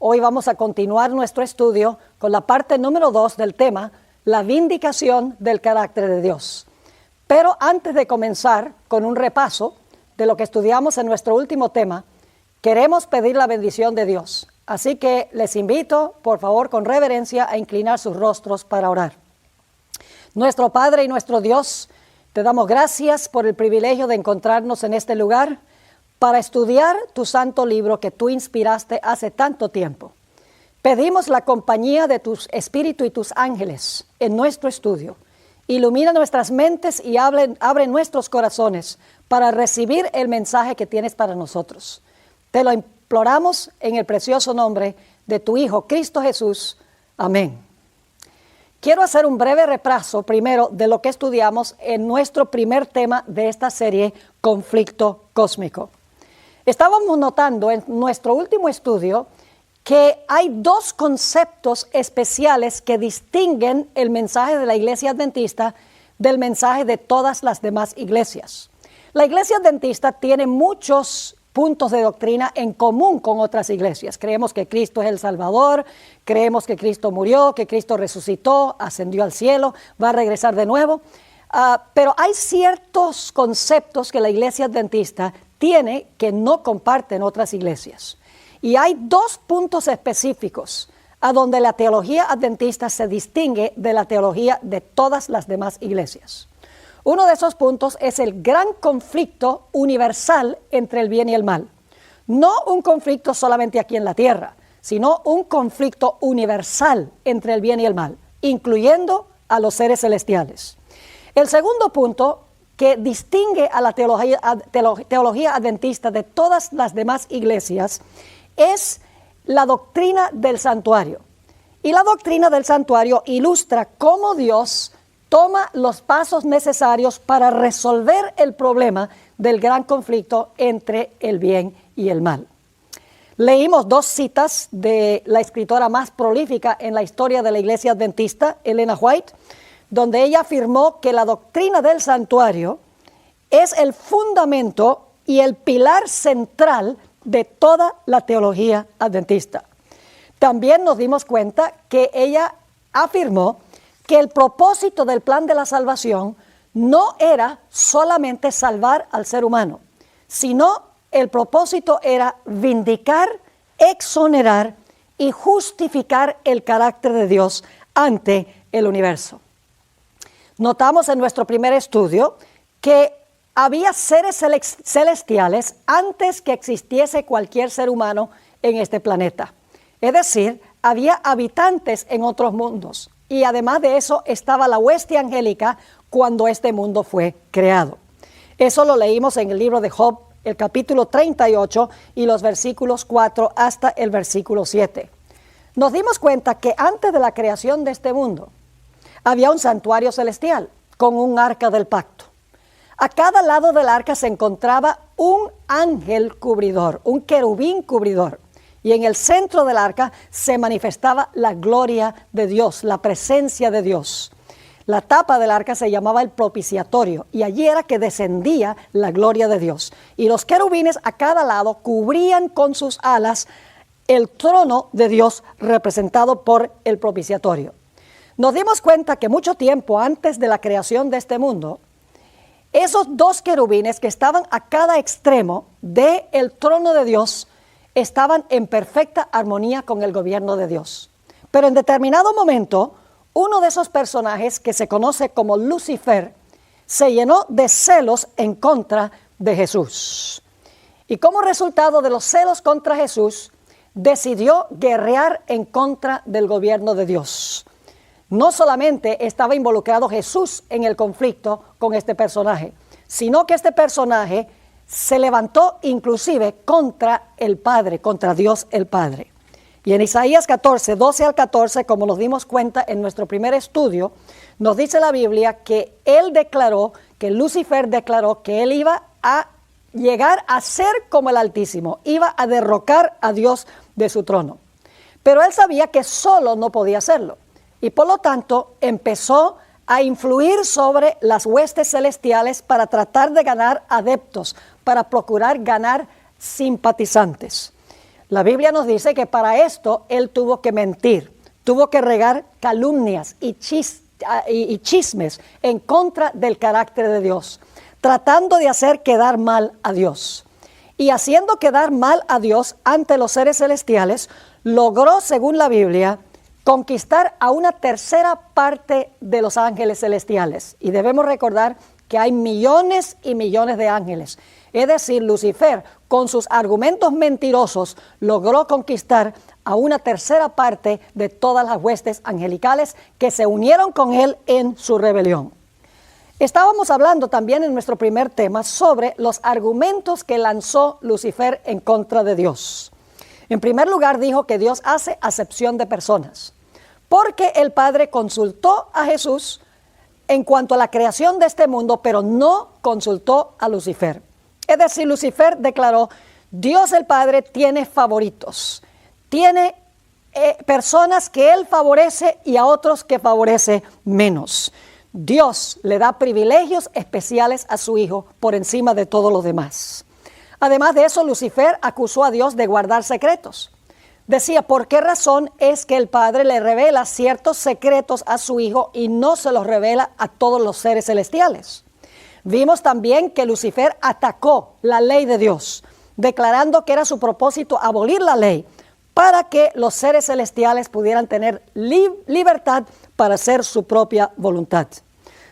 Hoy vamos a continuar nuestro estudio con la parte número 2 del tema, la vindicación del carácter de Dios. Pero antes de comenzar con un repaso de lo que estudiamos en nuestro último tema, queremos pedir la bendición de Dios. Así que les invito, por favor, con reverencia, a inclinar sus rostros para orar. Nuestro Padre y nuestro Dios, te damos gracias por el privilegio de encontrarnos en este lugar para estudiar tu santo libro que tú inspiraste hace tanto tiempo. Pedimos la compañía de tu Espíritu y tus ángeles en nuestro estudio. Ilumina nuestras mentes y abre nuestros corazones para recibir el mensaje que tienes para nosotros. Te lo imploramos en el precioso nombre de tu Hijo, Cristo Jesús. Amén. Quiero hacer un breve repaso primero de lo que estudiamos en nuestro primer tema de esta serie, Conflicto Cósmico. Estábamos notando en nuestro último estudio que hay dos conceptos especiales que distinguen el mensaje de la Iglesia Adventista del mensaje de todas las demás iglesias. La Iglesia Adventista tiene muchos puntos de doctrina en común con otras iglesias. Creemos que Cristo es el Salvador, creemos que Cristo murió, que Cristo resucitó, ascendió al cielo, va a regresar de nuevo. Pero hay ciertos conceptos que la Iglesia Adventista tiene que no comparten otras iglesias. Y hay dos puntos específicos a donde la teología adventista se distingue de la teología de todas las demás iglesias. Uno de esos puntos es el gran conflicto universal entre el bien y el mal. No un conflicto solamente aquí en la tierra, sino un conflicto universal entre el bien y el mal, incluyendo a los seres celestiales. El segundo punto que distingue a la teología adventista de todas las demás iglesias es la doctrina del santuario. Y la doctrina del santuario ilustra cómo Dios toma los pasos necesarios para resolver el problema del gran conflicto entre el bien y el mal. Leímos dos citas de la escritora más prolífica en la historia de la Iglesia Adventista, Ellen White, donde ella afirmó que la doctrina del santuario es el fundamento y el pilar central de toda la teología adventista. También nos dimos cuenta que ella afirmó que el propósito del plan de la salvación no era solamente salvar al ser humano, sino el propósito era vindicar, exonerar y justificar el carácter de Dios ante el universo. Notamos en nuestro primer estudio que había seres celestiales antes que existiese cualquier ser humano en este planeta. Es decir, había habitantes en otros mundos. Y además de eso estaba la hueste angélica cuando este mundo fue creado. Eso lo leímos en el libro de Job, el capítulo 38 y los versículos 4 hasta el versículo 7. Nos dimos cuenta que antes de la creación de este mundo había un santuario celestial con un arca del pacto. A cada lado del arca se encontraba un ángel cubridor, un querubín cubridor. Y en el centro del arca se manifestaba la gloria de Dios, la presencia de Dios. La tapa del arca se llamaba el propiciatorio y allí era que descendía la gloria de Dios. Y los querubines a cada lado cubrían con sus alas el trono de Dios representado por el propiciatorio. Nos dimos cuenta que mucho tiempo antes de la creación de este mundo, esos dos querubines que estaban a cada extremo del trono de Dios estaban en perfecta armonía con el gobierno de Dios. Pero en determinado momento, uno de esos personajes que se conoce como Lucifer se llenó de celos en contra de Jesús. Y como resultado de los celos contra Jesús, decidió guerrear en contra del gobierno de Dios. No solamente estaba involucrado Jesús en el conflicto con este personaje, sino que este personaje se levantó inclusive contra el Padre, contra Dios el Padre. Y en Isaías 14, 12 al 14, como nos dimos cuenta en nuestro primer estudio, nos dice la Biblia que Lucifer declaró que él iba a llegar a ser como el Altísimo, iba a derrocar a Dios de su trono. Pero él sabía que solo no podía hacerlo. Y por lo tanto empezó a influir sobre las huestes celestiales para tratar de ganar adeptos, para procurar ganar simpatizantes. La Biblia nos dice que para esto él tuvo que mentir, tuvo que regar calumnias y chismes en contra del carácter de Dios, tratando de hacer quedar mal a Dios. Y haciendo quedar mal a Dios ante los seres celestiales, logró, según la Biblia, conquistar a una tercera parte de los ángeles celestiales. Y debemos recordar que hay millones y millones de ángeles. Es decir, Lucifer, con sus argumentos mentirosos, logró conquistar a una tercera parte de todas las huestes angelicales que se unieron con él en su rebelión. Estábamos hablando también en nuestro primer tema sobre los argumentos que lanzó Lucifer en contra de Dios. En primer lugar, dijo que Dios hace acepción de personas, porque el Padre consultó a Jesús en cuanto a la creación de este mundo, pero no consultó a Lucifer. Es decir, Lucifer declaró, Dios el Padre tiene favoritos, tiene personas que Él favorece y a otros que favorece menos. Dios le da privilegios especiales a su Hijo por encima de todos los demás. Además de eso, Lucifer acusó a Dios de guardar secretos. Decía, ¿por qué razón es que el Padre le revela ciertos secretos a su Hijo y no se los revela a todos los seres celestiales? Vimos también que Lucifer atacó la ley de Dios, declarando que era su propósito abolir la ley para que los seres celestiales pudieran tener libertad para hacer su propia voluntad.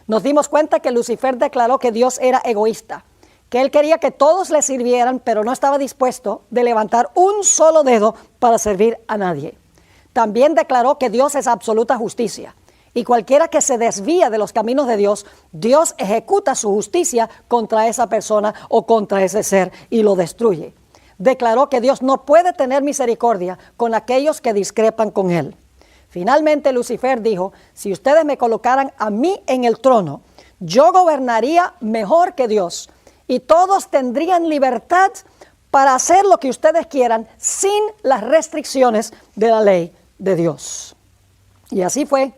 Nos dimos cuenta que Lucifer declaró que Dios era egoísta, que él quería que todos le sirvieran, pero no estaba dispuesto de levantar un solo dedo para servir a nadie. También declaró que Dios es absoluta justicia, y cualquiera que se desvía de los caminos de Dios, Dios ejecuta su justicia contra esa persona o contra ese ser y lo destruye. Declaró que Dios no puede tener misericordia con aquellos que discrepan con él. Finalmente Lucifer dijo, si ustedes me colocaran a mí en el trono, yo gobernaría mejor que Dios y todos tendrían libertad para hacer lo que ustedes quieran sin las restricciones de la ley de Dios. Y así fue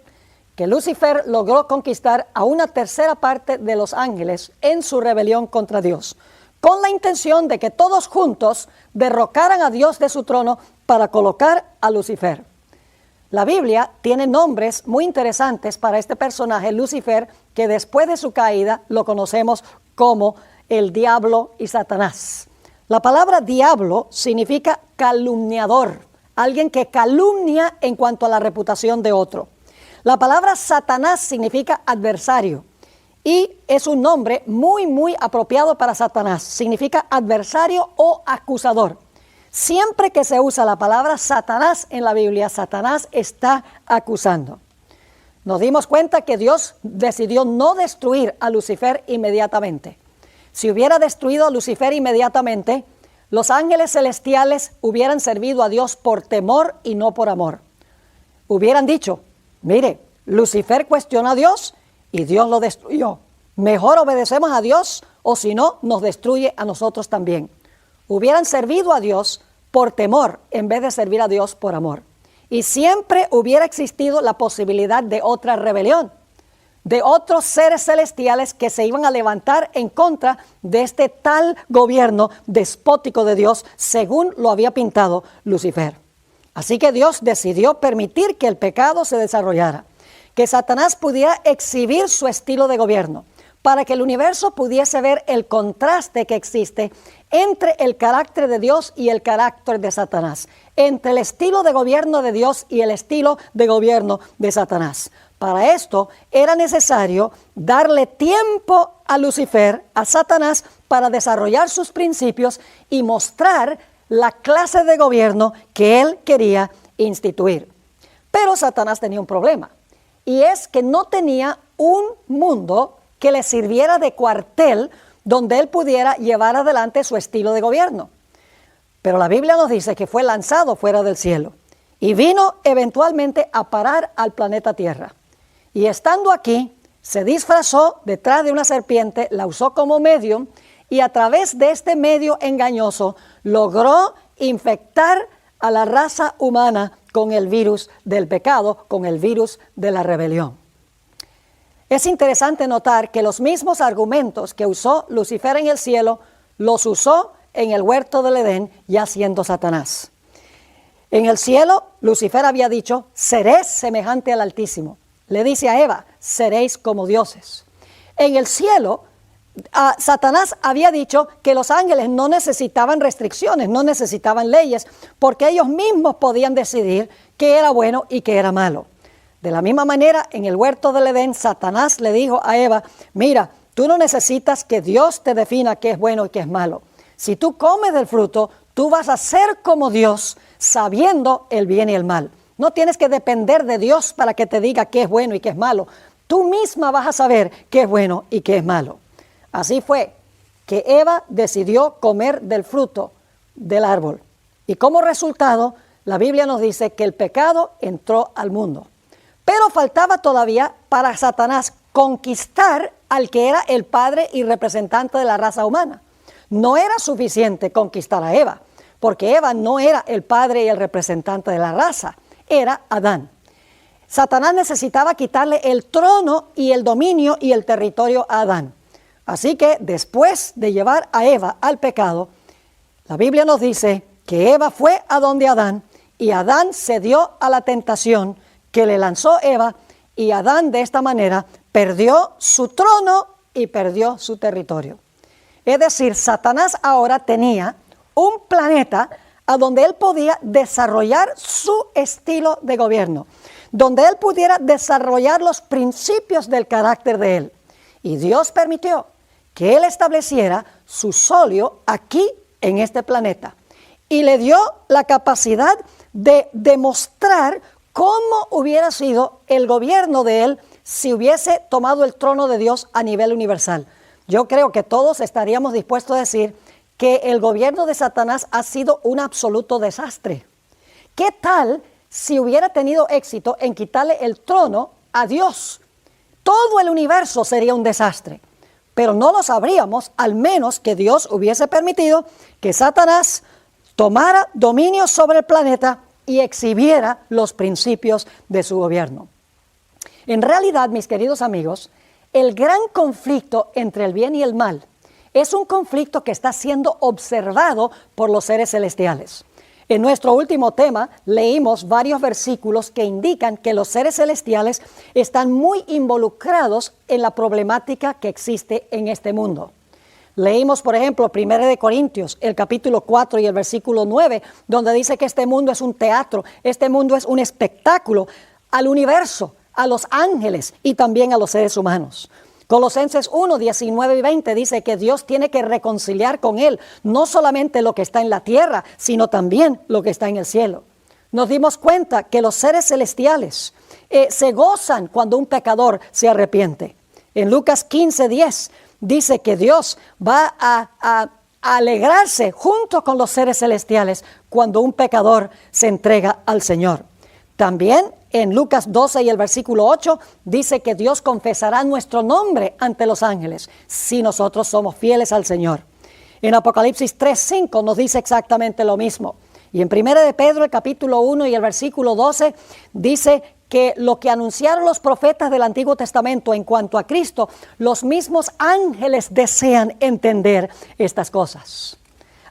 que Lucifer logró conquistar a una tercera parte de los ángeles en su rebelión contra Dios, con la intención de que todos juntos derrocaran a Dios de su trono para colocar a Lucifer. La Biblia tiene nombres muy interesantes para este personaje, Lucifer, que después de su caída lo conocemos como el diablo y Satanás. La palabra diablo significa calumniador, alguien que calumnia en cuanto a la reputación de otro. La palabra Satanás significa adversario y es un nombre muy apropiado para Satanás. Significa adversario o acusador. Siempre que se usa la palabra Satanás en la Biblia, Satanás está acusando. Nos dimos cuenta que Dios decidió no destruir a Lucifer inmediatamente. Si hubiera destruido a Lucifer inmediatamente, los ángeles celestiales hubieran servido a Dios por temor y no por amor. Hubieran dicho, mire, Lucifer cuestionó a Dios y Dios lo destruyó. Mejor obedecemos a Dios o si no, nos destruye a nosotros también. Hubieran servido a Dios por temor en vez de servir a Dios por amor. Y siempre hubiera existido la posibilidad de otra rebelión, de otros seres celestiales que se iban a levantar en contra de este tal gobierno despótico de Dios, según lo había pintado Lucifer. Así que Dios decidió permitir que el pecado se desarrollara, que Satanás pudiera exhibir su estilo de gobierno, para que el universo pudiese ver el contraste que existe entre el carácter de Dios y el carácter de Satanás, entre el estilo de gobierno de Dios y el estilo de gobierno de Satanás. Para esto era necesario darle tiempo a Lucifer, a Satanás, para desarrollar sus principios y mostrar la clase de gobierno que él quería instituir. Pero Satanás tenía un problema, y es que no tenía un mundo que le sirviera de cuartel donde él pudiera llevar adelante su estilo de gobierno. Pero la Biblia nos dice que fue lanzado fuera del cielo y vino eventualmente a parar al planeta Tierra. Y estando aquí, se disfrazó detrás de una serpiente, la usó como medio y a través de este medio engañoso logró infectar a la raza humana con el virus del pecado, con el virus de la rebelión. Es interesante notar que los mismos argumentos que usó Lucifer en el cielo, los usó en el huerto del Edén, ya siendo Satanás. En el cielo, Lucifer había dicho, seré semejante al Altísimo. Le dice a Eva, seréis como dioses. En el cielo, Satanás había dicho que los ángeles no necesitaban restricciones, no necesitaban leyes, porque ellos mismos podían decidir qué era bueno y qué era malo. De la misma manera, en el huerto del Edén, Satanás le dijo a Eva, mira, tú no necesitas que Dios te defina qué es bueno y qué es malo. Si tú comes del fruto, tú vas a ser como Dios, sabiendo el bien y el mal. No tienes que depender de Dios para que te diga qué es bueno y qué es malo. Tú misma vas a saber qué es bueno y qué es malo. Así fue que Eva decidió comer del fruto del árbol. Y como resultado, la Biblia nos dice que el pecado entró al mundo. Pero faltaba todavía para Satanás conquistar al que era el padre y representante de la raza humana. No era suficiente conquistar a Eva, porque Eva no era el padre y el representante de la raza, era Adán. Satanás necesitaba quitarle el trono y el dominio y el territorio a Adán. Así que después de llevar a Eva al pecado, la Biblia nos dice que Eva fue a donde Adán y Adán cedió a la tentación que le lanzó Eva y Adán de esta manera perdió su trono y perdió su territorio. Es decir, Satanás ahora tenía un planeta a donde él podía desarrollar su estilo de gobierno, donde él pudiera desarrollar los principios del carácter de él. Y Dios permitió que él estableciera su solio aquí en este planeta y le dio la capacidad de demostrar cómo hubiera sido el gobierno de él si hubiese tomado el trono de Dios a nivel universal. Yo creo que todos estaríamos dispuestos a decir que el gobierno de Satanás ha sido un absoluto desastre. ¿Qué tal si hubiera tenido éxito en quitarle el trono a Dios? Todo el universo sería un desastre, pero no lo sabríamos al menos que Dios hubiese permitido que Satanás tomara dominio sobre el planeta y exhibiera los principios de su gobierno. En realidad, mis queridos amigos, el gran conflicto entre el bien y el mal es un conflicto que está siendo observado por los seres celestiales. En nuestro último tema leímos varios versículos que indican que los seres celestiales están muy involucrados en la problemática que existe en este mundo. Leímos, por ejemplo, 1 Corintios, el capítulo 4 y el versículo 9, donde dice que este mundo es un teatro, este mundo es un espectáculo al universo, a los ángeles y también a los seres humanos. Colosenses 1, 19 y 20 dice que Dios tiene que reconciliar con Él no solamente lo que está en la tierra, sino también lo que está en el cielo. Nos dimos cuenta que los seres celestiales se gozan cuando un pecador se arrepiente. En Lucas 15, 10 dice que Dios va a alegrarse junto con los seres celestiales cuando un pecador se entrega al Señor. También en Lucas 12 y el versículo 8 dice que Dios confesará nuestro nombre ante los ángeles si nosotros somos fieles al Señor. En Apocalipsis 3:5 nos dice exactamente lo mismo. Y en 1 de Pedro, el capítulo 1 y el versículo 12, dice que lo que anunciaron los profetas del Antiguo Testamento en cuanto a Cristo, los mismos ángeles desean entender estas cosas.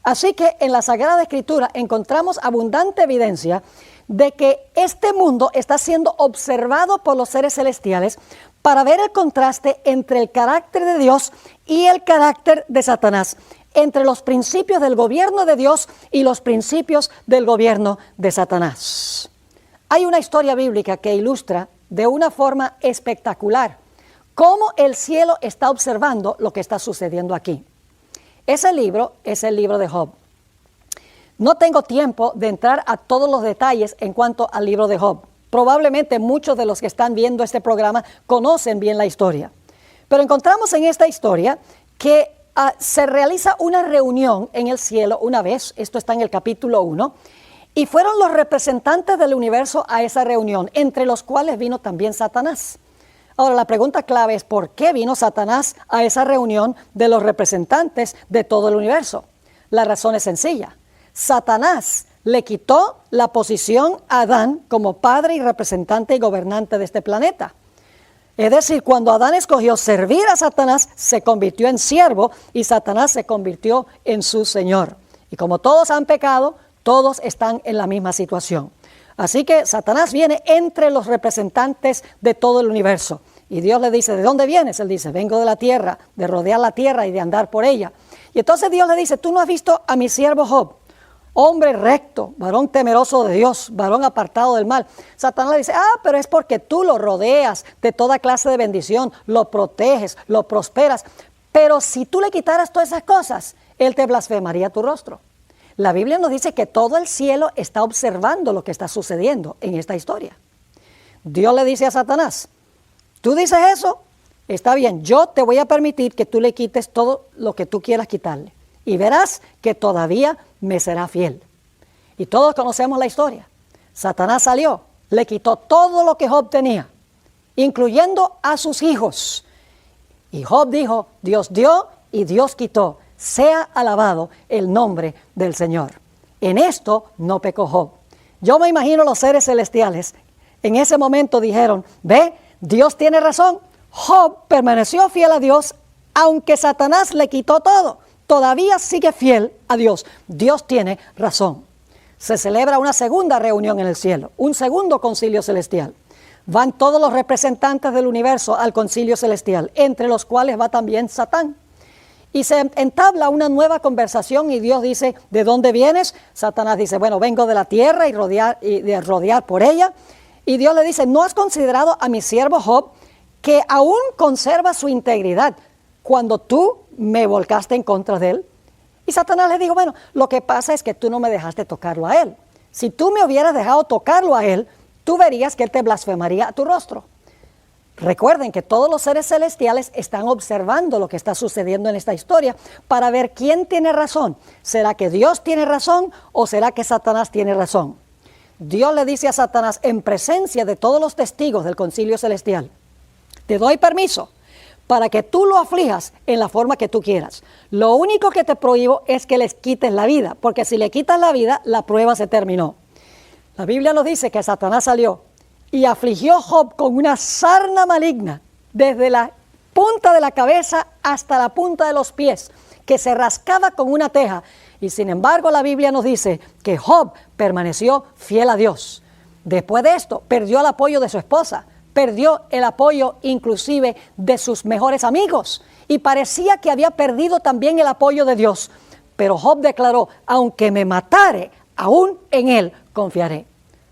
Así que en la Sagrada Escritura encontramos abundante evidencia de que este mundo está siendo observado por los seres celestiales para ver el contraste entre el carácter de Dios y el carácter de Satanás, entre los principios del gobierno de Dios y los principios del gobierno de Satanás. Hay una historia bíblica que ilustra de una forma espectacular cómo el cielo está observando lo que está sucediendo aquí. Ese libro es el libro de Job. No tengo tiempo de entrar a todos los detalles en cuanto al libro de Job. Probablemente muchos de los que están viendo este programa conocen bien la historia. Pero encontramos en esta historia que se realiza una reunión en el cielo una vez, esto está en el capítulo 1, y fueron los representantes del universo a esa reunión, entre los cuales vino también Satanás. Ahora, la pregunta clave es ¿por qué vino Satanás a esa reunión de los representantes de todo el universo? La razón es sencilla. Satanás le quitó la posición a Adán como padre y representante y gobernante de este planeta. Es decir, cuando Adán escogió servir a Satanás, se convirtió en siervo y Satanás se convirtió en su señor. Y como todos han pecado, Todos están en la misma situación. Así que Satanás viene entre los representantes de todo el universo. Y Dios le dice, ¿de dónde vienes? Él dice, vengo de la tierra, de rodear la tierra y de andar por ella. Y entonces Dios le dice, tú no has visto a mi siervo Job, hombre recto, varón temeroso de Dios, varón apartado del mal. Satanás le dice, pero es porque tú lo rodeas de toda clase de bendición, lo proteges, lo prosperas. Pero si tú le quitaras todas esas cosas, él te blasfemaría tu rostro. La Biblia nos dice que todo el cielo está observando lo que está sucediendo en esta historia. Dios le dice a Satanás, tú dices eso, está bien, yo te voy a permitir que tú le quites todo lo que tú quieras quitarle. Y verás que todavía me será fiel. Y todos conocemos la historia. Satanás salió, le quitó todo lo que Job tenía, incluyendo a sus hijos. Y Job dijo, Dios dio y Dios quitó. Sea alabado el nombre del Señor. En esto no pecó Job. Yo me imagino los seres celestiales en ese momento dijeron, ve, Dios tiene razón. Job permaneció fiel a Dios, aunque Satanás le quitó todo. Todavía sigue fiel a Dios. Dios tiene razón. Se celebra una segunda reunión en el cielo, un segundo concilio celestial. Van todos los representantes del universo al concilio celestial, entre los cuales va también Satán. Y se entabla una nueva conversación y Dios dice, ¿de dónde vienes? Satanás dice, bueno, vengo de la tierra y de rodear por ella. Y Dios le dice, ¿no has considerado a mi siervo Job, que aún conserva su integridad cuando tú me volcaste en contra de él? Y Satanás le dijo, bueno, lo que pasa es que tú no me dejaste tocarlo a él. Si tú me hubieras dejado tocarlo a él, tú verías que él te blasfemaría a tu rostro. Recuerden que todos los seres celestiales están observando lo que está sucediendo en esta historia para ver quién tiene razón. ¿Será que Dios tiene razón o será que Satanás tiene razón? Dios le dice a Satanás en presencia de todos los testigos del concilio celestial, te doy permiso para que tú lo aflijas en la forma que tú quieras. Lo único que te prohíbo es que les quites la vida, porque si le quitas la vida, la prueba se terminó. La Biblia nos dice que Satanás salió y afligió a Job con una sarna maligna, desde la punta de la cabeza hasta la punta de los pies, que se rascaba con una teja. Y sin embargo la Biblia nos dice que Job permaneció fiel a Dios. Después de esto, perdió el apoyo de su esposa, perdió el apoyo inclusive de sus mejores amigos, y parecía que había perdido también el apoyo de Dios. Pero Job declaró, aunque me matare, aún en él confiaré.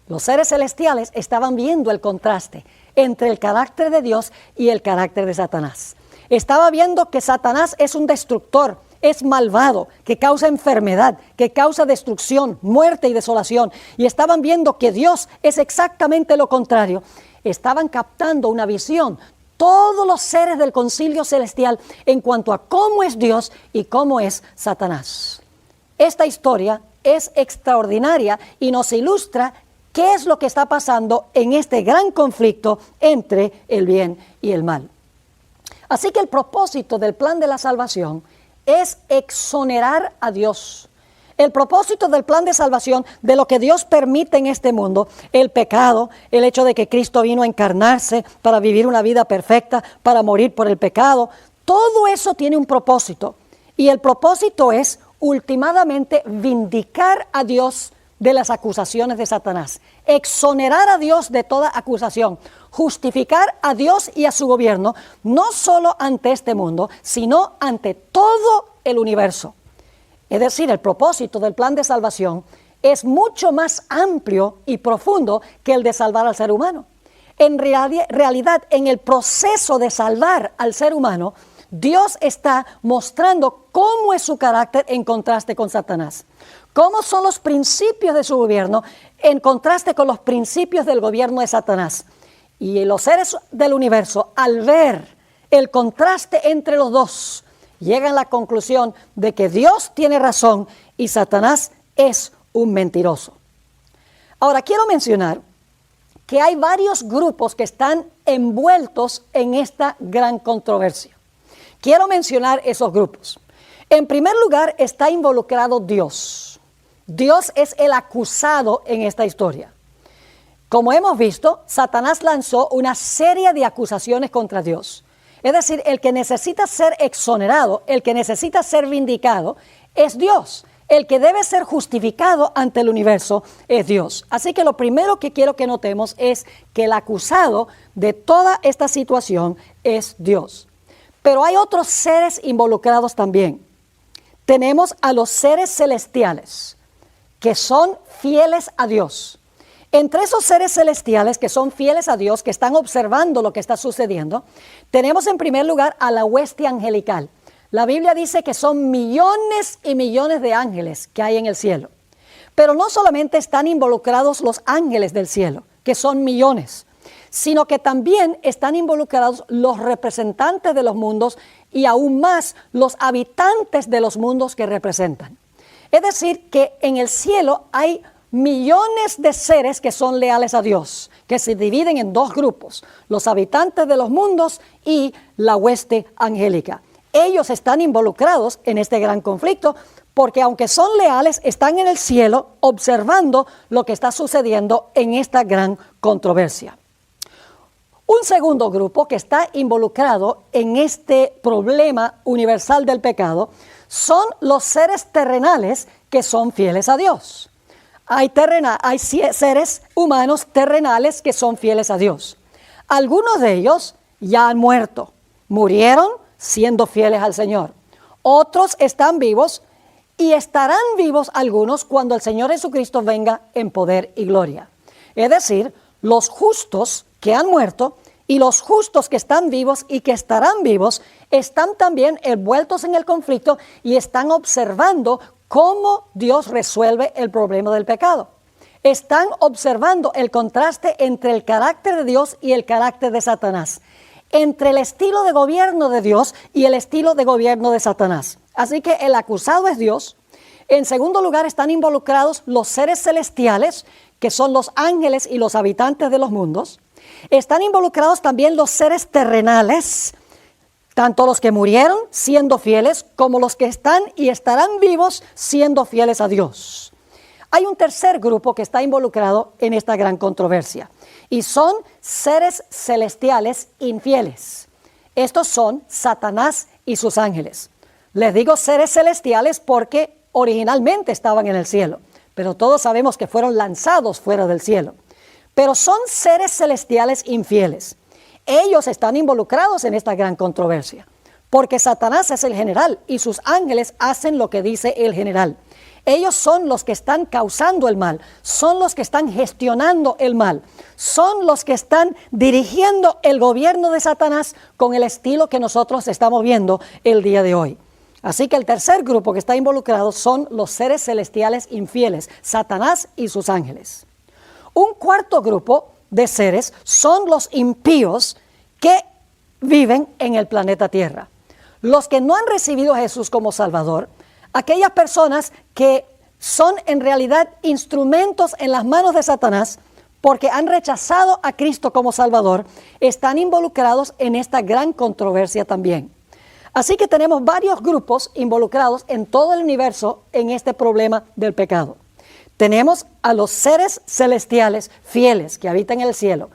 Los seres celestiales estaban viendo el contraste entre el carácter de Dios y el carácter de Satanás. Estaba viendo que Satanás es un destructor, es malvado, que causa enfermedad, que causa destrucción, muerte y desolación. Y estaban viendo que Dios es exactamente lo contrario. Estaban captando una visión, todos los seres del concilio celestial, en cuanto a cómo es Dios y cómo es Satanás. Esta historia es extraordinaria y nos ilustra qué es lo que está pasando en este gran conflicto entre el bien y el mal. Así que el propósito del plan de la salvación es exonerar a Dios. El propósito del plan de salvación, de lo que Dios permite en este mundo, el pecado, el hecho de que Cristo vino a encarnarse para vivir una vida perfecta, para morir por el pecado, todo eso tiene un propósito. Y el propósito es, últimamente, vindicar a Dios de las acusaciones de Satanás, exonerar a Dios de toda acusación, justificar a Dios y a su gobierno, no solo ante este mundo, sino ante todo el universo. Es decir, el propósito del plan de salvación es mucho más amplio y profundo que el de salvar al ser humano. En realidad, en el proceso de salvar al ser humano, Dios está mostrando cómo es su carácter en contraste con Satanás. ¿Cómo son los principios de su gobierno en contraste con los principios del gobierno de Satanás? Y los seres del universo, al ver el contraste entre los dos, llegan a la conclusión de que Dios tiene razón y Satanás es un mentiroso. Ahora, quiero mencionar que hay varios grupos que están envueltos en esta gran controversia. Quiero mencionar esos grupos. En primer lugar, está involucrado Dios. Dios es el acusado en esta historia. Como hemos visto, Satanás lanzó una serie de acusaciones contra Dios. Es decir, el que necesita ser exonerado, el que necesita ser vindicado, es Dios. El que debe ser justificado ante el universo es Dios. Así que lo primero que quiero que notemos es que el acusado de toda esta situación es Dios. Pero hay otros seres involucrados también. Tenemos a los seres celestiales que son fieles a Dios. Entre esos seres celestiales que son fieles a Dios, que están observando lo que está sucediendo, tenemos en primer lugar a la hueste angelical. La Biblia dice que son millones y millones de ángeles que hay en el cielo. Pero no solamente están involucrados los ángeles del cielo, que son millones, sino que también están involucrados los representantes de los mundos y aún más los habitantes de los mundos que representan. Es decir, que en el cielo hay millones de seres que son leales a Dios, que se dividen en dos grupos, los habitantes de los mundos y la hueste angélica. Ellos están involucrados en este gran conflicto porque aunque son leales, están en el cielo observando lo que está sucediendo en esta gran controversia. Un segundo grupo que está involucrado en este problema universal del pecado son los seres terrenales que son fieles a Dios. Hay seres humanos terrenales que son fieles a Dios. Algunos de ellos ya han muerto, murieron siendo fieles al Señor. Otros están vivos y estarán vivos algunos cuando el Señor Jesucristo venga en poder y gloria. Es decir, los justos que han muerto y los justos que están vivos y que estarán vivos están también envueltos en el conflicto y están observando cómo Dios resuelve el problema del pecado. Están observando el contraste entre el carácter de Dios y el carácter de Satanás, entre el estilo de gobierno de Dios y el estilo de gobierno de Satanás. Así que el acusado es Dios. En segundo lugar están involucrados los seres celestiales, que son los ángeles y los habitantes de los mundos. Están involucrados también los seres terrenales, tanto los que murieron siendo fieles como los que están y estarán vivos siendo fieles a Dios. Hay un tercer grupo que está involucrado en esta gran controversia y son seres celestiales infieles. Estos son Satanás y sus ángeles. Les digo seres celestiales porque originalmente estaban en el cielo, pero todos sabemos que fueron lanzados fuera del cielo. Pero son seres celestiales infieles. Ellos están involucrados en esta gran controversia, porque Satanás es el general y sus ángeles hacen lo que dice el general. Ellos son los que están causando el mal, son los que están gestionando el mal, son los que están dirigiendo el gobierno de Satanás con el estilo que nosotros estamos viendo el día de hoy. Así que el tercer grupo que está involucrado son los seres celestiales infieles, Satanás y sus ángeles. Un cuarto grupo de seres son los impíos que viven en el planeta Tierra. Los que no han recibido a Jesús como Salvador, aquellas personas que son en realidad instrumentos en las manos de Satanás porque han rechazado a Cristo como Salvador, están involucrados en esta gran controversia también. Así que tenemos varios grupos involucrados en todo el universo en este problema del pecado. Tenemos a los seres celestiales fieles que habitan en el cielo,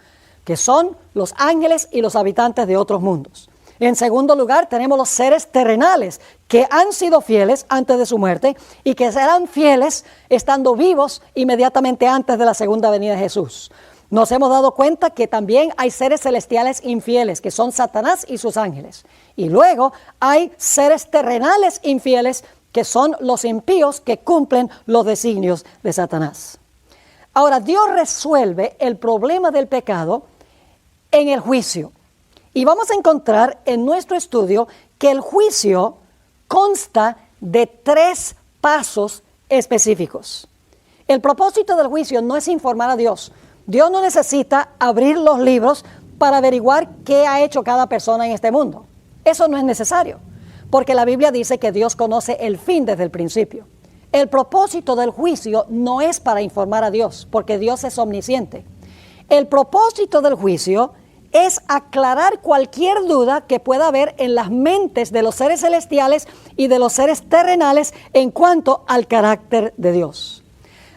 que son los ángeles y los habitantes de otros mundos. En segundo lugar, tenemos los seres terrenales que han sido fieles antes de su muerte y que serán fieles estando vivos inmediatamente antes de la segunda venida de Jesús. Nos hemos dado cuenta que también hay seres celestiales infieles, que son Satanás y sus ángeles. Y luego hay seres terrenales infieles, que son los impíos que cumplen los designios de Satanás. Ahora, Dios resuelve el problema del pecado en el juicio. Y vamos a encontrar en nuestro estudio que el juicio consta de 3 pasos específicos. El propósito del juicio no es informar a Dios. Dios no necesita abrir los libros para averiguar qué ha hecho cada persona en este mundo. Eso no es necesario, porque la Biblia dice que Dios conoce el fin desde el principio. El propósito del juicio no es para informar a Dios, porque Dios es omnisciente. El propósito del juicio es aclarar cualquier duda que pueda haber en las mentes de los seres celestiales y de los seres terrenales en cuanto al carácter de Dios.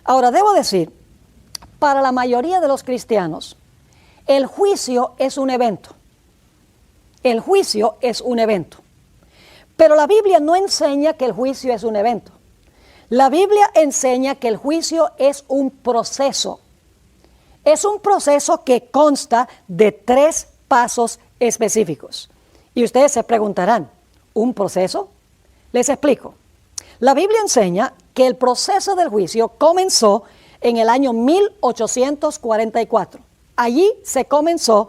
Ahora, debo decir, para la mayoría de los cristianos, el juicio es un evento. El juicio es un evento. Pero la Biblia no enseña que el juicio es un evento. La Biblia enseña que el juicio es un proceso. Es un proceso que consta de 3 pasos específicos. Y ustedes se preguntarán, ¿un proceso? Les explico. La Biblia enseña que el proceso del juicio comenzó en el año 1844. Allí se comenzó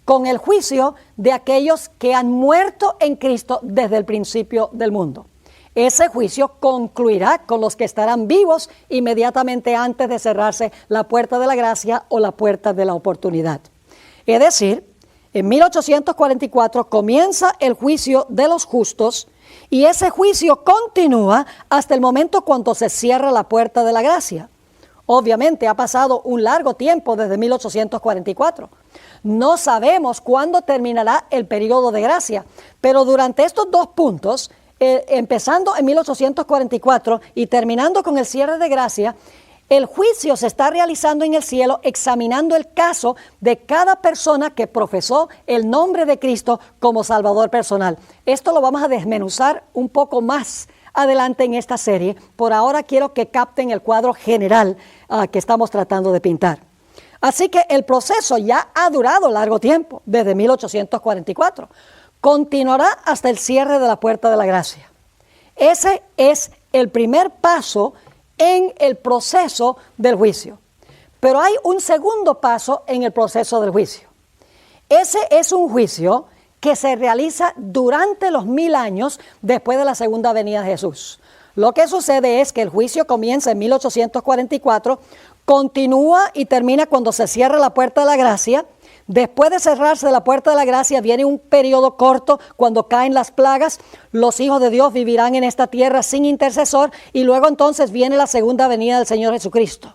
con el juicio de aquellos que han muerto en Cristo desde el principio del mundo. Ese juicio concluirá con los que estarán vivos inmediatamente antes de cerrarse la puerta de la gracia o la puerta de la oportunidad. Es decir, en 1844 comienza el juicio de los justos y ese juicio continúa hasta el momento cuando se cierra la puerta de la gracia. Obviamente ha pasado un largo tiempo desde 1844. No sabemos cuándo terminará el periodo de gracia, pero durante estos 2 puntos, empezando en 1844 y terminando con el cierre de gracia, el juicio se está realizando en el cielo examinando el caso de cada persona que profesó el nombre de Cristo como Salvador personal. Esto lo vamos a desmenuzar un poco más adelante en esta serie. Por ahora quiero que capten el cuadro general que estamos tratando de pintar. Así que el proceso ya ha durado largo tiempo, desde 1844. Continuará hasta el cierre de la puerta de la gracia. Ese es el primer paso en el proceso del juicio. Pero hay un segundo paso en el proceso del juicio. Ese es un juicio que se realiza durante los 1000 años después de la segunda venida de Jesús. Lo que sucede es que el juicio comienza en 1844, continúa y termina cuando se cierra la puerta de la gracia. Después de cerrarse la puerta de la gracia viene un periodo corto cuando caen las plagas. Los hijos de Dios vivirán en esta tierra sin intercesor y luego entonces viene la segunda venida del Señor Jesucristo.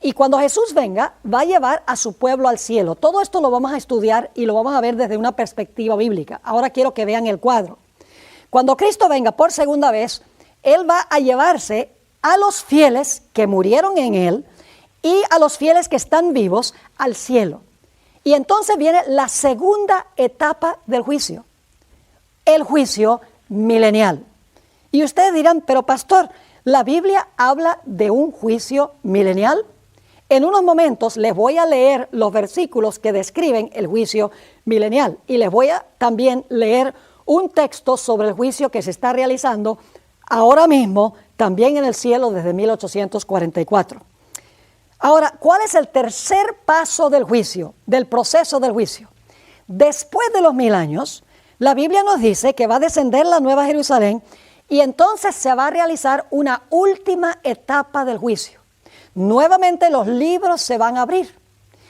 Y cuando Jesús venga, va a llevar a su pueblo al cielo. Todo esto lo vamos a estudiar y lo vamos a ver desde una perspectiva bíblica. Ahora quiero que vean el cuadro. Cuando Cristo venga por segunda vez, Él va a llevarse a los fieles que murieron en Él y a los fieles que están vivos al cielo. Y entonces viene la segunda etapa del juicio, el juicio milenial. Y ustedes dirán, pero pastor, ¿la Biblia habla de un juicio milenial? En unos momentos les voy a leer los versículos que describen el juicio milenial y les voy a también leer un texto sobre el juicio que se está realizando ahora mismo también en el cielo desde 1844. Ahora, ¿cuál es el tercer paso del juicio, del proceso del juicio? Después de los 1000 años, la Biblia nos dice que va a descender la Nueva Jerusalén y entonces se va a realizar una última etapa del juicio. Nuevamente los libros se van a abrir.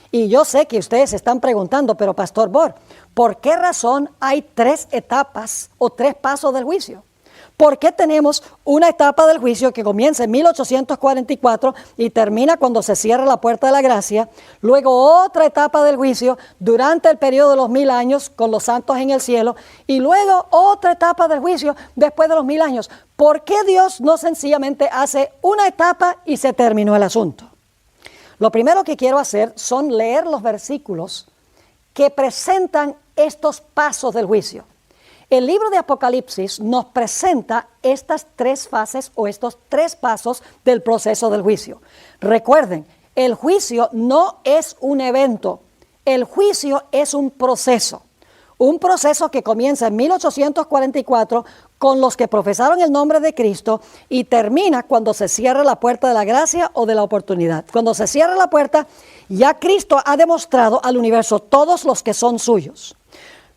Y yo sé que ustedes se están preguntando, pero Pastor Bor, ¿por qué razón hay 3 etapas o 3 pasos del juicio? ¿Por qué tenemos una etapa del juicio que comienza en 1844 y termina cuando se cierra la puerta de la gracia? Luego otra etapa del juicio durante el periodo de los 1000 años con los santos en el cielo. Y luego otra etapa del juicio después de los 1000 años. ¿Por qué Dios no sencillamente hace una etapa y se terminó el asunto? Lo primero que quiero hacer son leer los versículos que presentan estos pasos del juicio. El libro de Apocalipsis nos presenta estas 3 fases o estos 3 pasos del proceso del juicio. Recuerden, el juicio no es un evento, el juicio es un proceso que comienza en 1844 con los que profesaron el nombre de Cristo y termina cuando se cierra la puerta de la gracia o de la oportunidad. Cuando se cierra la puerta, ya Cristo ha demostrado al universo todos los que son suyos.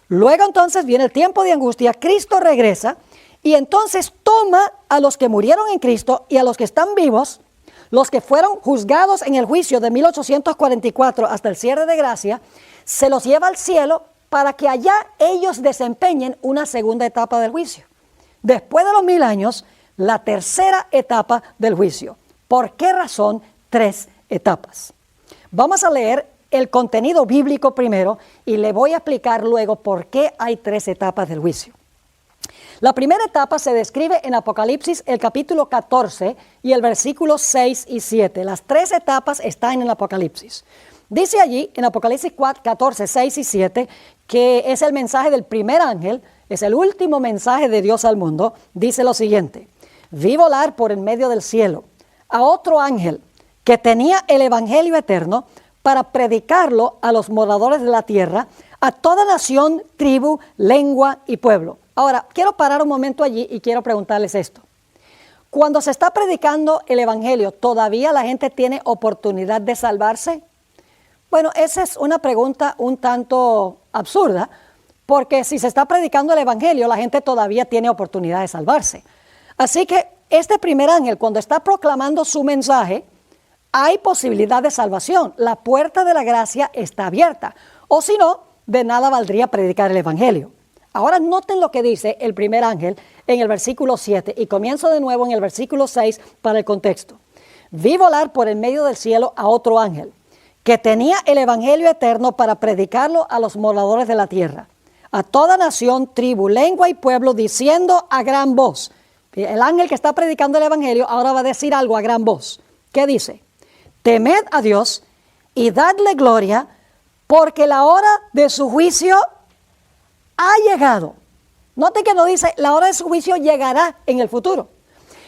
Luego entonces viene el tiempo de angustia, Cristo regresa y entonces toma a los que murieron en Cristo y a los que están vivos, los que fueron juzgados en el juicio de 1844 hasta el cierre de gracia, se los lleva al cielo para que allá ellos desempeñen una segunda etapa del juicio. Después de los 1000 años, la tercera etapa del juicio. ¿Por qué razón 3 etapas? Vamos a leer el contenido bíblico primero y le voy a explicar luego por qué hay 3 etapas del juicio. La primera etapa se describe en Apocalipsis, el capítulo 14 y el versículo 6 y 7. Las 3 etapas están en el Apocalipsis. Dice allí en Apocalipsis 14, 6 y 7 que es el mensaje del primer ángel, es el último mensaje de Dios al mundo. Dice lo siguiente: vi volar por en medio del cielo a otro ángel que tenía el evangelio eterno para predicarlo a los moradores de la tierra, a toda nación, tribu, lengua y pueblo. Ahora, quiero parar un momento allí y quiero preguntarles esto. Cuando se está predicando el evangelio, ¿todavía la gente tiene oportunidad de salvarse? Bueno, esa es una pregunta un tanto absurda, porque si se está predicando el evangelio, la gente todavía tiene oportunidad de salvarse. Así que este primer ángel, cuando está proclamando su mensaje, hay posibilidad de salvación. La puerta de la gracia está abierta. O si no, de nada valdría predicar el evangelio. Ahora noten lo que dice el primer ángel en el versículo 7 y comienzo de nuevo en el versículo 6 para el contexto. Vi volar por el medio del cielo a otro ángel que tenía el evangelio eterno para predicarlo a los moradores de la tierra, a toda nación, tribu, lengua y pueblo, diciendo a gran voz. El ángel que está predicando el evangelio ahora va a decir algo a gran voz. ¿Qué dice? Temed a Dios y dadle gloria, porque la hora de su juicio ha llegado. Note que no dice, la hora de su juicio llegará en el futuro.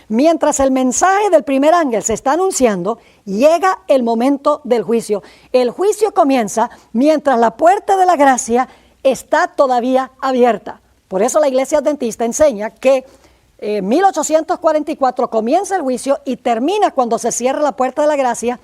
Mientras el mensaje del primer ángel se está anunciando, llega el momento del juicio. El juicio comienza mientras la puerta de la gracia está todavía abierta. Por eso la Iglesia Adventista enseña que en 1844 comienza el juicio y termina cuando se cierra la puerta de la gracia.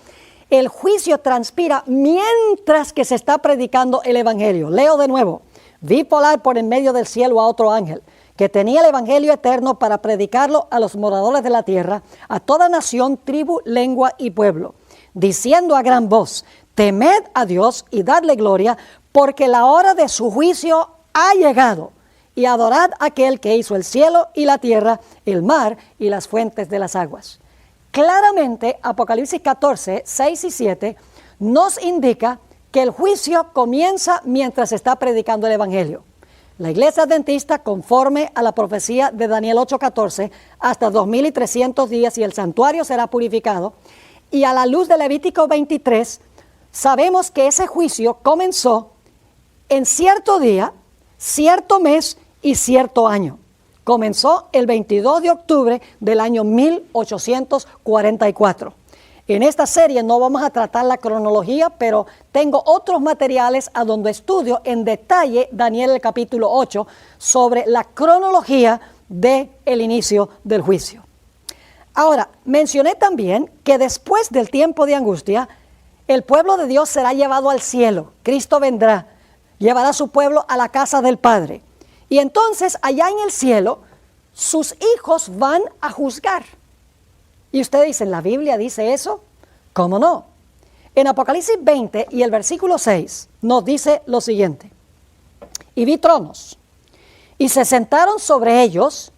El juicio transpira mientras que se está predicando el evangelio. Leo de nuevo. Vi volar por en medio del cielo a otro ángel que tenía el evangelio eterno para predicarlo a los moradores de la tierra, a toda nación, tribu, lengua y pueblo, diciendo a gran voz, temed a Dios y dadle gloria, porque la hora de su juicio ha llegado, y adorad a aquel que hizo el cielo y la tierra, el mar y las fuentes de las aguas. Claramente, Apocalipsis 14, 6 y 7 nos indica que el juicio comienza mientras se está predicando el evangelio. La Iglesia Adventista, conforme a la profecía de Daniel 8:14, hasta 2300 días y el santuario será purificado, y a la luz de Levítico 23, sabemos que ese juicio comenzó en cierto día, cierto mes y cierto año. Comenzó el 22 de octubre del año 1844. En esta serie no vamos a tratar la cronología, pero tengo otros materiales a donde estudio en detalle Daniel el capítulo 8 sobre la cronología del inicio del juicio. Ahora, mencioné también que después del tiempo de angustia, el pueblo de Dios será llevado al cielo. Cristo vendrá, llevará a su pueblo a la casa del Padre. Y entonces allá en el cielo, sus hijos van a juzgar. Y ustedes dicen, ¿la Biblia dice eso? ¿Cómo no? En Apocalipsis 20 y el versículo 6 nos dice lo siguiente. Y vi tronos, y se sentaron sobre ellos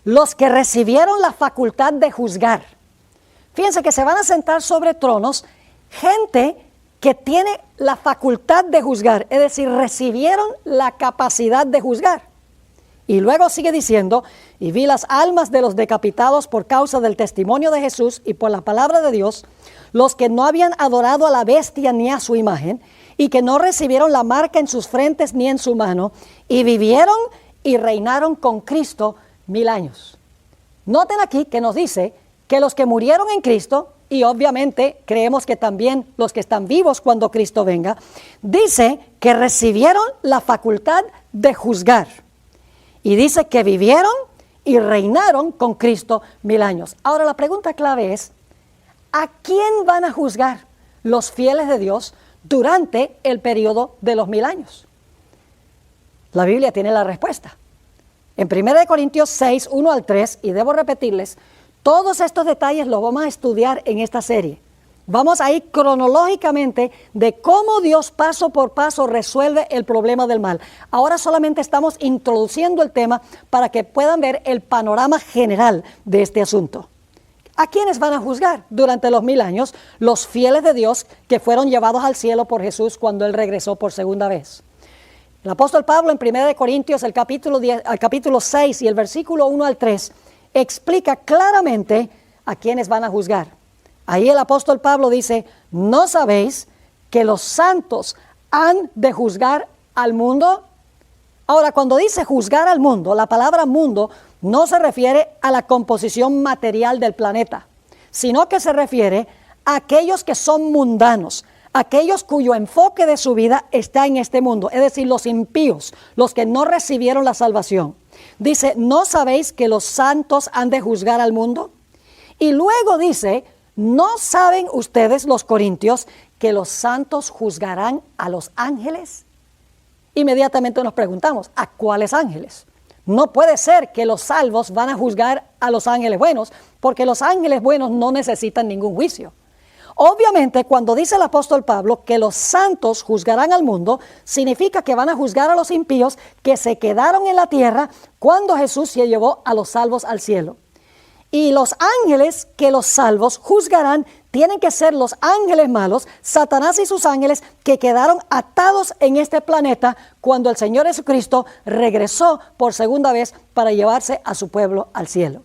los que recibieron la facultad de juzgar. Fíjense que se van a sentar sobre tronos gente que tiene la facultad de juzgar, es decir, recibieron la capacidad de juzgar. Y luego sigue diciendo, y vi las almas de los decapitados por causa del testimonio de Jesús y por la palabra de Dios, los que no habían adorado a la bestia ni a su imagen, y que no recibieron la marca en sus frentes ni en su mano, y vivieron y reinaron con Cristo 1000 años. Noten aquí que nos dice que los que murieron en Cristo, y obviamente creemos que también los que están vivos cuando Cristo venga, dice que recibieron la facultad de juzgar. Y dice que vivieron y reinaron con Cristo 1000 años. Ahora la pregunta clave es, ¿a quién van a juzgar los fieles de Dios durante el periodo de los 1000 años? La Biblia tiene la respuesta. En 1 Corintios 6, 1 al 3, y debo repetirles, todos estos detalles los vamos a estudiar en esta serie. Vamos a ir cronológicamente de cómo Dios paso por paso resuelve el problema del mal. Ahora solamente estamos introduciendo el tema para que puedan ver el panorama general de este asunto. ¿A quiénes van a juzgar durante los 1000 años? Los fieles de Dios que fueron llevados al cielo por Jesús cuando Él regresó por segunda vez. El apóstol Pablo en 1 Corintios, el capítulo 6 y el versículo 1 al 3, explica claramente a quiénes van a juzgar. Ahí el apóstol Pablo dice, ¿no sabéis que los santos han de juzgar al mundo? Ahora, cuando dice juzgar al mundo, la palabra mundo no se refiere a la composición material del planeta, sino que se refiere a aquellos que son mundanos, aquellos cuyo enfoque de su vida está en este mundo, es decir, los impíos, los que no recibieron la salvación. Dice, ¿no sabéis que los santos han de juzgar al mundo? Y luego dice, ¿no saben ustedes, los corintios, que los santos juzgarán a los ángeles? Inmediatamente nos preguntamos, ¿a cuáles ángeles? No puede ser que los salvos van a juzgar a los ángeles buenos, porque los ángeles buenos no necesitan ningún juicio. Obviamente, cuando dice el apóstol Pablo que los santos juzgarán al mundo, significa que van a juzgar a los impíos que se quedaron en la tierra cuando Jesús se llevó a los salvos al cielo. Y los ángeles que los salvos juzgarán tienen que ser los ángeles malos, Satanás y sus ángeles, que quedaron atados en este planeta cuando el Señor Jesucristo regresó por segunda vez para llevarse a su pueblo al cielo.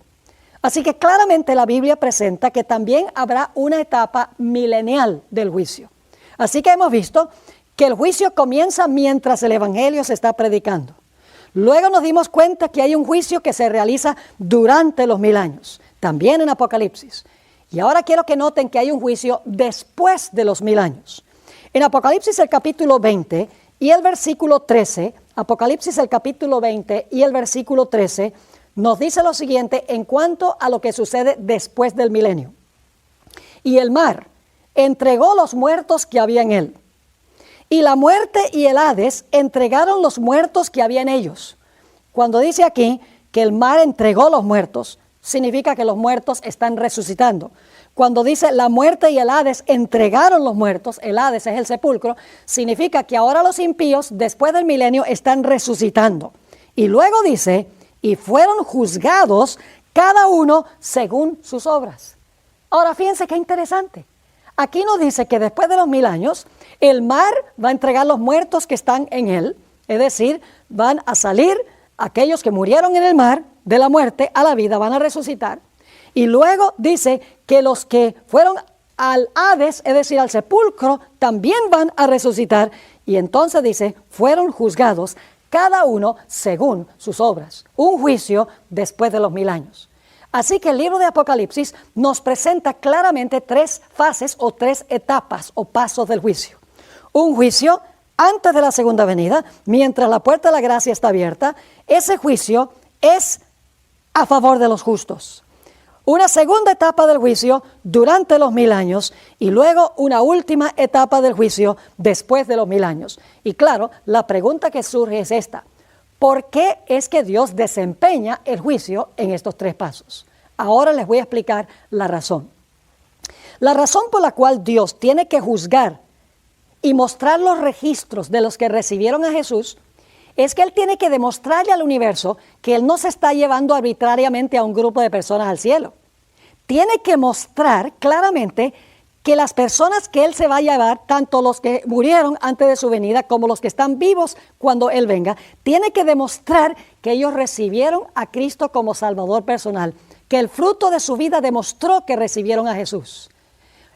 Así que claramente la Biblia presenta que también habrá una etapa milenial del juicio. Así que hemos visto que el juicio comienza mientras el Evangelio se está predicando. Luego nos dimos cuenta que hay un juicio que se realiza durante los 1000 años, también en Apocalipsis. Y ahora quiero que noten que hay un juicio después de los 1000 años. En Apocalipsis el capítulo 20 y el versículo 13, Apocalipsis el capítulo 20 y el versículo 13, nos dice lo siguiente en cuanto a lo que sucede después del milenio. Y el mar entregó los muertos que había en él. Y la muerte y el Hades entregaron los muertos que había en ellos. Cuando dice aquí que el mar entregó los muertos, significa que los muertos están resucitando. Cuando dice la muerte y el Hades entregaron los muertos, el Hades es el sepulcro, significa que ahora los impíos, después del milenio, están resucitando. Y luego dice, y fueron juzgados cada uno según sus obras. Ahora fíjense qué interesante. Aquí nos dice que después de los 1000 años, el mar va a entregar los muertos que están en él, es decir, van a salir aquellos que murieron en el mar, de la muerte a la vida, van a resucitar. Y luego dice que los que fueron al Hades, es decir, al sepulcro, también van a resucitar. Y entonces dice, fueron juzgados cada uno según sus obras. Un juicio después de los 1000 años. Así que el libro de Apocalipsis nos presenta claramente 3 fases o 3 etapas o pasos del juicio. Un juicio antes de la segunda venida, mientras la puerta de la gracia está abierta. Ese juicio es a favor de los justos. Una segunda etapa del juicio durante los 1000 años y luego una última etapa del juicio después de los 1000 años. Y claro, la pregunta que surge es esta: ¿por qué es que Dios desempeña el juicio en estos 3 pasos? Ahora les voy a explicar la razón. La razón por la cual Dios tiene que juzgar y mostrar los registros de los que recibieron a Jesús es que Él tiene que demostrarle al universo que Él no se está llevando arbitrariamente a un grupo de personas al cielo. Tiene que mostrar claramente que las personas que Él se va a llevar, tanto los que murieron antes de su venida como los que están vivos cuando Él venga, tiene que demostrar que ellos recibieron a Cristo como Salvador personal, que el fruto de su vida demostró que recibieron a Jesús.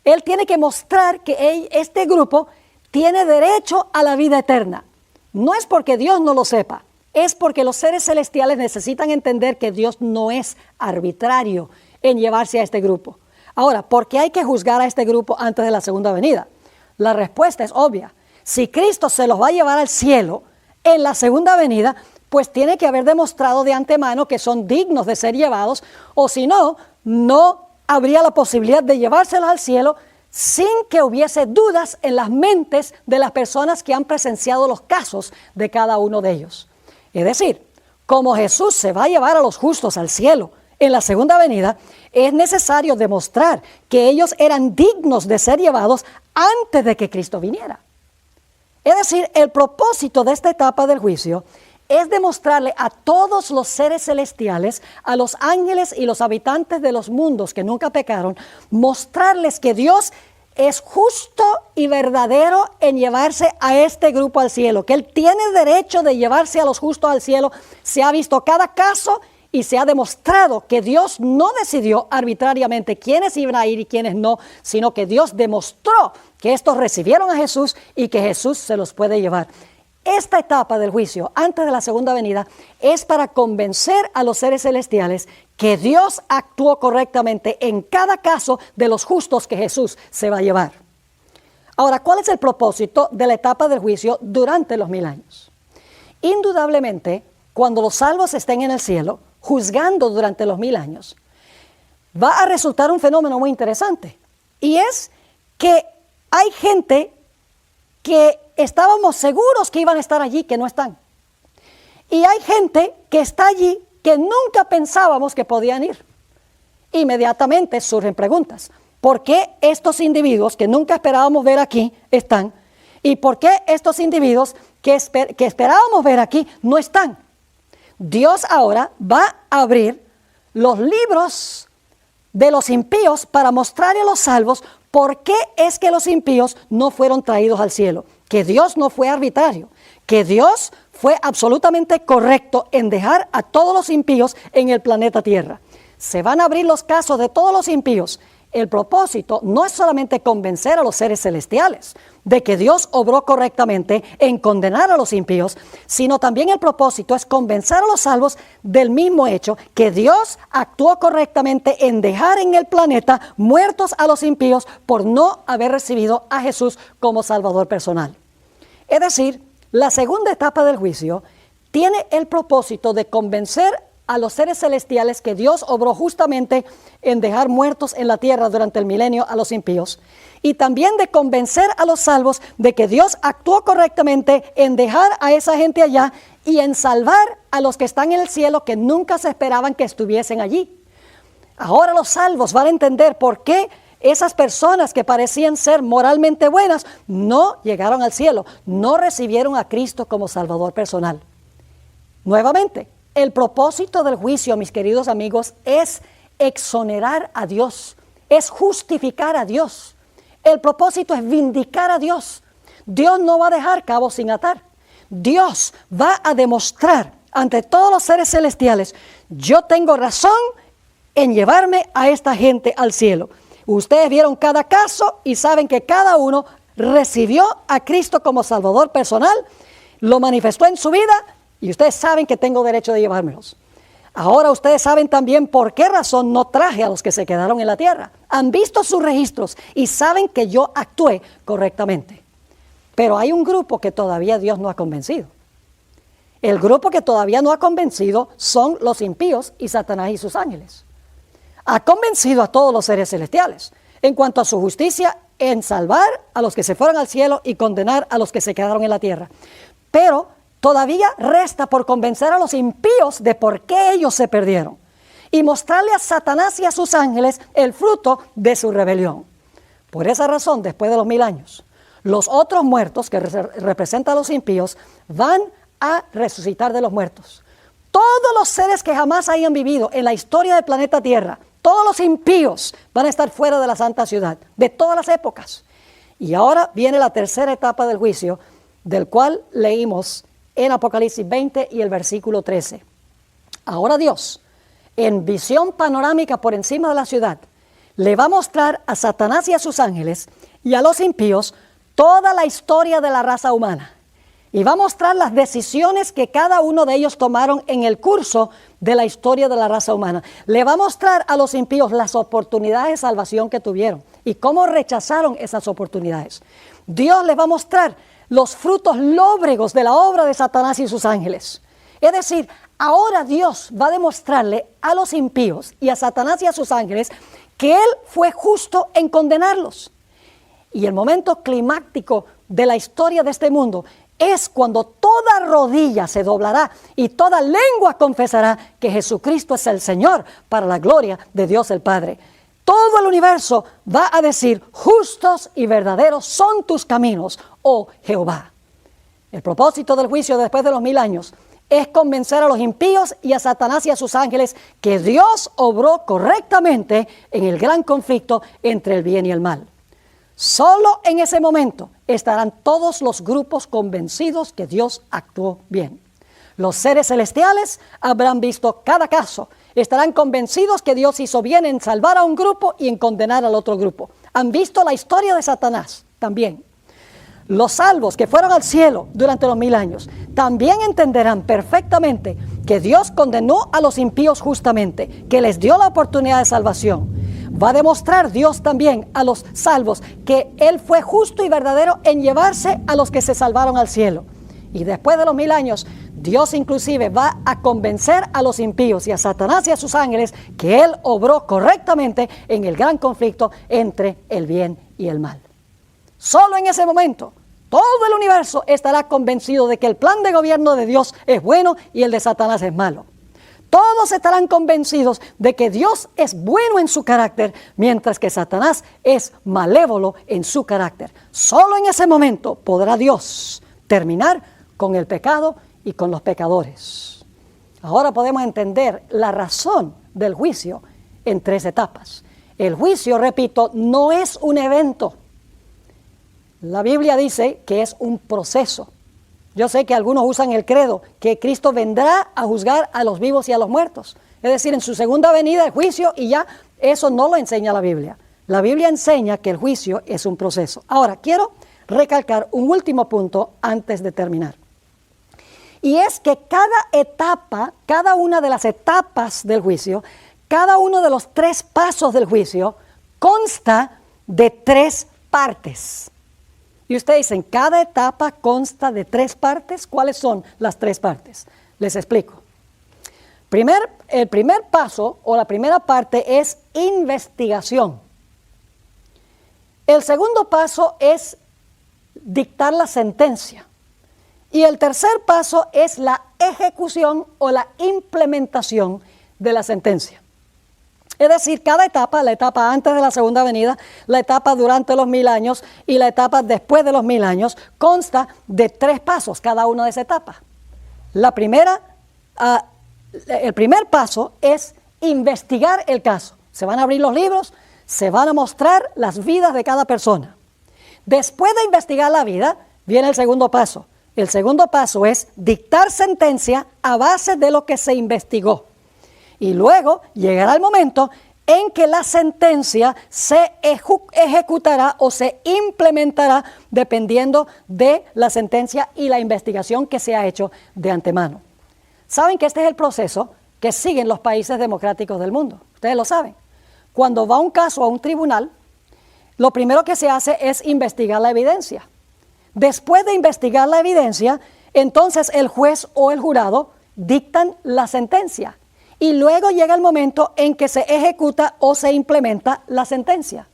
Él tiene que mostrar que este grupo tiene derecho a la vida eterna. No es porque Dios no lo sepa, es porque los seres celestiales necesitan entender que Dios no es arbitrario en llevarse a este grupo. Ahora, ¿por qué hay que juzgar a este grupo antes de la segunda venida? La respuesta es obvia. Si Cristo se los va a llevar al cielo en la segunda venida, pues tiene que haber demostrado de antemano que son dignos de ser llevados, o si no, no habría la posibilidad de llevárselos al cielo sin que hubiese dudas en las mentes de las personas que han presenciado los casos de cada uno de ellos. Es decir, como Jesús se va a llevar a los justos al cielo en la segunda venida, es necesario demostrar que ellos eran dignos de ser llevados antes de que Cristo viniera. Es decir, el propósito de esta etapa del juicio es demostrarle a todos los seres celestiales, a los ángeles y los habitantes de los mundos que nunca pecaron, mostrarles que Dios es justo y verdadero en llevarse a este grupo al cielo, que Él tiene derecho de llevarse a los justos al cielo. Se ha visto cada caso y se ha demostrado que Dios no decidió arbitrariamente quiénes iban a ir y quiénes no, sino que Dios demostró que estos recibieron a Jesús y que Jesús se los puede llevar. esta etapa del juicio, antes de la segunda venida, es para convencer a los seres celestiales que Dios actuó correctamente en cada caso de los justos que Jesús se va a llevar. Ahora, ¿cuál es el propósito de la etapa del juicio durante los 1000 años? Indudablemente, cuando los salvos estén en el cielo, juzgando durante los 1000 años, va a resultar un fenómeno muy interesante. Y es que hay gente que estábamos seguros que iban a estar allí, que no están. Y hay gente que está allí que nunca pensábamos que podían ir. Inmediatamente surgen preguntas. ¿Por qué estos individuos que nunca esperábamos ver aquí están? ¿Y por qué estos individuos que esperábamos ver aquí no están? Dios ahora va a abrir los libros de los impíos para mostrarle a los salvos por qué es que los impíos no fueron traídos al cielo. Que Dios no fue arbitrario, que Dios fue absolutamente correcto en dejar a todos los impíos en el planeta Tierra. Se van a abrir los casos de todos los impíos. El propósito no es solamente convencer a los seres celestiales de que Dios obró correctamente en condenar a los impíos, sino también el propósito es convencer a los salvos del mismo hecho que Dios actuó correctamente en dejar en el planeta muertos a los impíos por no haber recibido a Jesús como Salvador personal. Es decir, la segunda etapa del juicio tiene el propósito de convencer a los seres celestiales que Dios obró justamente en dejar muertos en la tierra durante el milenio a los impíos, y también de convencer a los salvos de que Dios actuó correctamente en dejar a esa gente allá y en salvar a los que están en el cielo que nunca se esperaban que estuviesen allí. Ahora los salvos van a entender por qué esas personas que parecían ser moralmente buenas no llegaron al cielo, no recibieron a Cristo como Salvador personal. Nuevamente, el propósito del juicio, mis queridos amigos, es exonerar a Dios, es justificar a Dios. El propósito es vindicar a Dios. Dios no va a dejar cabos sin atar. Dios va a demostrar ante todos los seres celestiales, yo tengo razón en llevarme a esta gente al cielo. Ustedes vieron cada caso y saben que cada uno recibió a Cristo como Salvador personal, lo manifestó en su vida, y ustedes saben que tengo derecho de llevármelos. Ahora ustedes saben también por qué razón no traje a los que se quedaron en la tierra. Han visto sus registros y saben que yo actué correctamente. Pero hay un grupo que todavía Dios no ha convencido. El grupo que todavía no ha convencido son los impíos y Satanás y sus ángeles. Ha convencido a todos los seres celestiales en cuanto a su justicia en salvar a los que se fueron al cielo y condenar a los que se quedaron en la tierra. Pero todavía resta por convencer a los impíos de por qué ellos se perdieron y mostrarle a Satanás y a sus ángeles el fruto de su rebelión. Por esa razón, después de los 1000 años, los otros muertos que representan a los impíos van a resucitar de los muertos. Todos los seres que jamás hayan vivido en la historia del planeta Tierra, todos los impíos van a estar fuera de la santa ciudad, de todas las épocas. Y ahora viene la tercera etapa del juicio, del cual leímos en Apocalipsis 20 y el versículo 13. Ahora Dios, en visión panorámica por encima de la ciudad, le va a mostrar a Satanás y a sus ángeles y a los impíos toda la historia de la raza humana. Y va a mostrar las decisiones que cada uno de ellos tomaron en el curso de la historia de la raza humana. Le va a mostrar a los impíos las oportunidades de salvación que tuvieron y cómo rechazaron esas oportunidades. Dios les va a mostrar los frutos lóbregos de la obra de Satanás y sus ángeles. Es decir, ahora Dios va a demostrarle a los impíos y a Satanás y a sus ángeles que Él fue justo en condenarlos. Y el momento climático de la historia de este mundo es cuando toda rodilla se doblará y toda lengua confesará que Jesucristo es el Señor para la gloria de Dios el Padre. Todo el universo va a decir, justos y verdaderos son tus caminos, oh Jehová. El propósito del juicio después de los 1000 años es convencer a los impíos y a Satanás y a sus ángeles que Dios obró correctamente en el gran conflicto entre el bien y el mal. Solo en ese momento estarán todos los grupos convencidos que Dios actuó bien. Los seres celestiales habrán visto cada caso, estarán convencidos que Dios hizo bien en salvar a un grupo y en condenar al otro grupo. Han visto la historia de Satanás también. Los salvos que fueron al cielo durante los 1000 años también entenderán perfectamente que Dios condenó a los impíos justamente, que les dio la oportunidad de salvación. Va a demostrar Dios también a los salvos que Él fue justo y verdadero en llevarse a los que se salvaron al cielo. Y después de los 1000 años, Dios inclusive va a convencer a los impíos y a Satanás y a sus ángeles que Él obró correctamente en el gran conflicto entre el bien y el mal. Solo en ese momento, todo el universo estará convencido de que el plan de gobierno de Dios es bueno y el de Satanás es malo. Todos estarán convencidos de que Dios es bueno en su carácter, mientras que Satanás es malévolo en su carácter. Solo en ese momento podrá Dios terminar con el pecado y con los pecadores. Ahora podemos entender la razón del juicio en 3 etapas. El juicio, repito, no es un evento. La Biblia dice que es un proceso. Yo sé que algunos usan el credo que Cristo vendrá a juzgar a los vivos y a los muertos. Es decir, en su segunda venida el juicio, y ya eso no lo enseña la Biblia. La Biblia enseña que el juicio es un proceso. Ahora, quiero recalcar un último punto antes de terminar. Y es que cada etapa, cada una de las etapas del juicio, cada uno de los 3 pasos del juicio consta de 3 partes. Y ustedes dicen, ¿cada etapa consta de 3 partes? ¿Cuáles son las 3 partes? Les explico. El primer paso o la primera parte es investigación. El segundo paso es dictar la sentencia. Y el tercer paso es la ejecución o la implementación de la sentencia. Es decir, cada etapa, la etapa antes de la segunda venida, la etapa durante los 1000 años y la etapa después de los 1000 años, consta de 3 pasos cada una de esas etapas. El primer paso es investigar el caso. Se van a abrir los libros, se van a mostrar las vidas de cada persona. Después de investigar la vida, viene el segundo paso. El segundo paso es dictar sentencia a base de lo que se investigó. Y luego llegará el momento en que la sentencia se ejecutará o se implementará dependiendo de la sentencia y la investigación que se ha hecho de antemano. Saben que este es el proceso que siguen los países democráticos del mundo. Ustedes lo saben. Cuando va un caso a un tribunal, lo primero que se hace es investigar la evidencia. Después de investigar la evidencia, entonces el juez o el jurado dictan la sentencia. Y luego llega el momento en que se ejecuta o se implementa la sentencia.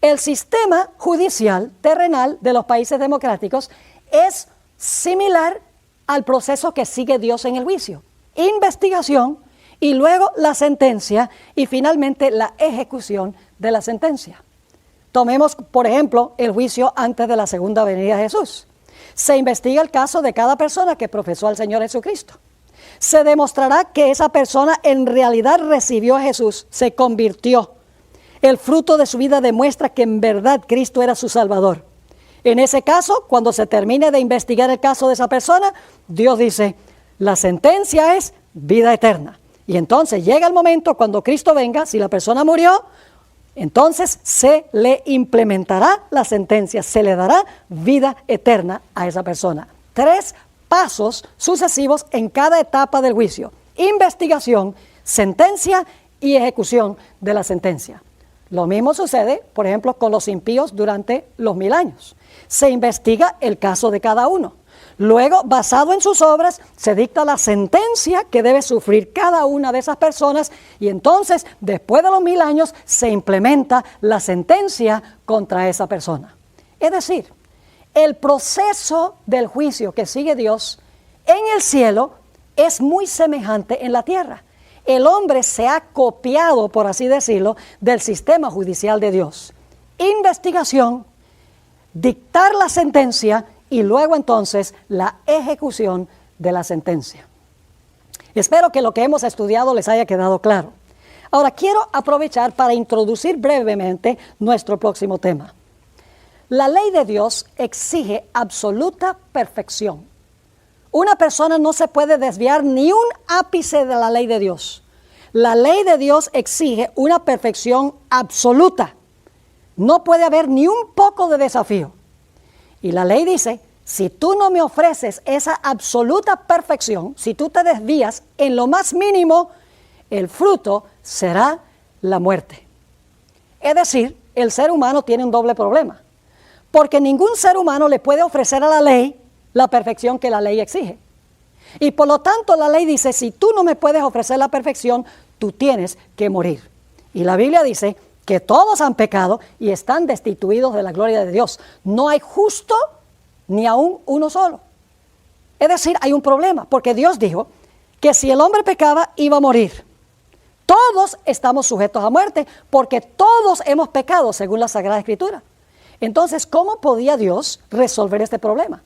El sistema judicial terrenal de los países democráticos es similar al proceso que sigue Dios en el juicio. Investigación y luego la sentencia y finalmente la ejecución de la sentencia. Tomemos, por ejemplo, el juicio antes de la segunda venida de Jesús. Se investiga el caso de cada persona que profesó al Señor Jesucristo. Se demostrará que esa persona en realidad recibió a Jesús, se convirtió. El fruto de su vida demuestra que en verdad Cristo era su Salvador. En ese caso, cuando se termine de investigar el caso de esa persona, Dios dice, la sentencia es vida eterna. Y entonces llega el momento cuando Cristo venga, si la persona murió, entonces se le implementará la sentencia, se le dará vida eterna a esa persona. 3 pasos sucesivos en cada etapa del juicio: investigación, sentencia y ejecución de la sentencia. Lo mismo sucede, por ejemplo, con los impíos durante los 1000 años. Se investiga el caso de cada uno. Luego, basado en sus obras, se dicta la sentencia que debe sufrir cada una de esas personas y entonces, después de los 1000 años, se implementa la sentencia contra esa persona. Es decir, el proceso del juicio que sigue Dios en el cielo es muy semejante en la tierra. El hombre se ha copiado, por así decirlo, del sistema judicial de Dios. Investigación, dictar la sentencia y luego entonces la ejecución de la sentencia. Espero que lo que hemos estudiado les haya quedado claro. Ahora quiero aprovechar para introducir brevemente nuestro próximo tema. La ley de Dios exige absoluta perfección. Una persona no se puede desviar ni un ápice de la ley de Dios. La ley de Dios exige una perfección absoluta. No puede haber ni un poco de desafío. Y la ley dice, si tú no me ofreces esa absoluta perfección, si tú te desvías en lo más mínimo, el fruto será la muerte. Es decir, el ser humano tiene un doble problema, porque ningún ser humano le puede ofrecer a la ley la perfección que la ley exige. Y por lo tanto la ley dice, si tú no me puedes ofrecer la perfección, tú tienes que morir. Y la Biblia dice que todos han pecado y están destituidos de la gloria de Dios. No hay justo ni aún uno solo. Es decir, hay un problema, porque Dios dijo que si el hombre pecaba, iba a morir. Todos estamos sujetos a muerte, porque todos hemos pecado, según la Sagrada Escritura. Entonces, ¿cómo podía Dios resolver este problema?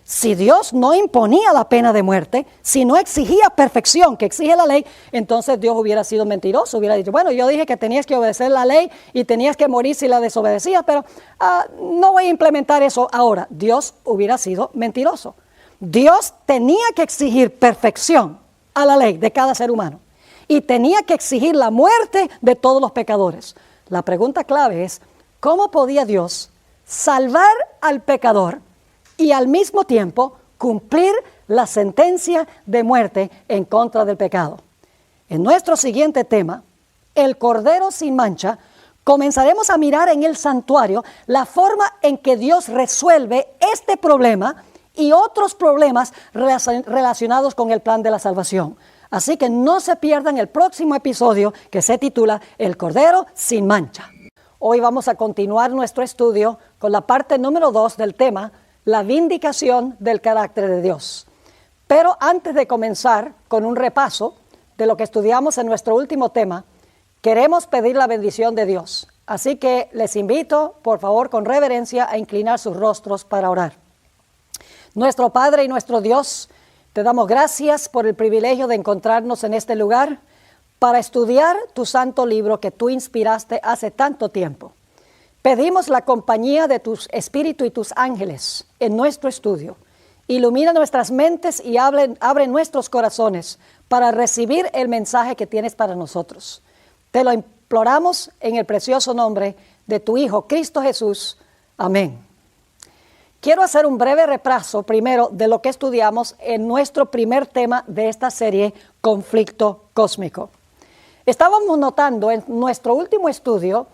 Si Dios no imponía la pena de muerte, si no exigía perfección que exige la ley, entonces Dios hubiera sido mentiroso, hubiera dicho, bueno, yo dije que tenías que obedecer la ley y tenías que morir si la desobedecías, pero no voy a implementar eso ahora. Dios hubiera sido mentiroso. Dios tenía que exigir perfección a la ley de cada ser humano y tenía que exigir la muerte de todos los pecadores. La pregunta clave es, ¿cómo podía Dios salvar al pecador y al mismo tiempo cumplir la sentencia de muerte en contra del pecado? En nuestro siguiente tema, el Cordero sin mancha, comenzaremos a mirar en el santuario la forma en que Dios resuelve este problema y otros problemas relacionados con el plan de la salvación. Así que no se pierdan el próximo episodio que se titula El Cordero sin mancha. Hoy vamos a continuar nuestro estudio con la parte número 2 del tema, la vindicación del carácter de Dios. Pero antes de comenzar con un repaso de lo que estudiamos en nuestro último tema, queremos pedir la bendición de Dios. Así que les invito, por favor, con reverencia, a inclinar sus rostros para orar. Nuestro Padre y nuestro Dios, te damos gracias por el privilegio de encontrarnos en este lugar para estudiar tu santo libro que tú inspiraste hace tanto tiempo. Pedimos la compañía de tu Espíritu y tus ángeles en nuestro estudio. Ilumina nuestras mentes y abre nuestros corazones para recibir el mensaje que tienes para nosotros. Te lo imploramos en el precioso nombre de tu Hijo, Cristo Jesús. Amén. Quiero hacer un breve repaso primero de lo que estudiamos en nuestro primer tema de esta serie, Conflicto Cósmico. Estábamos notando en nuestro último estudio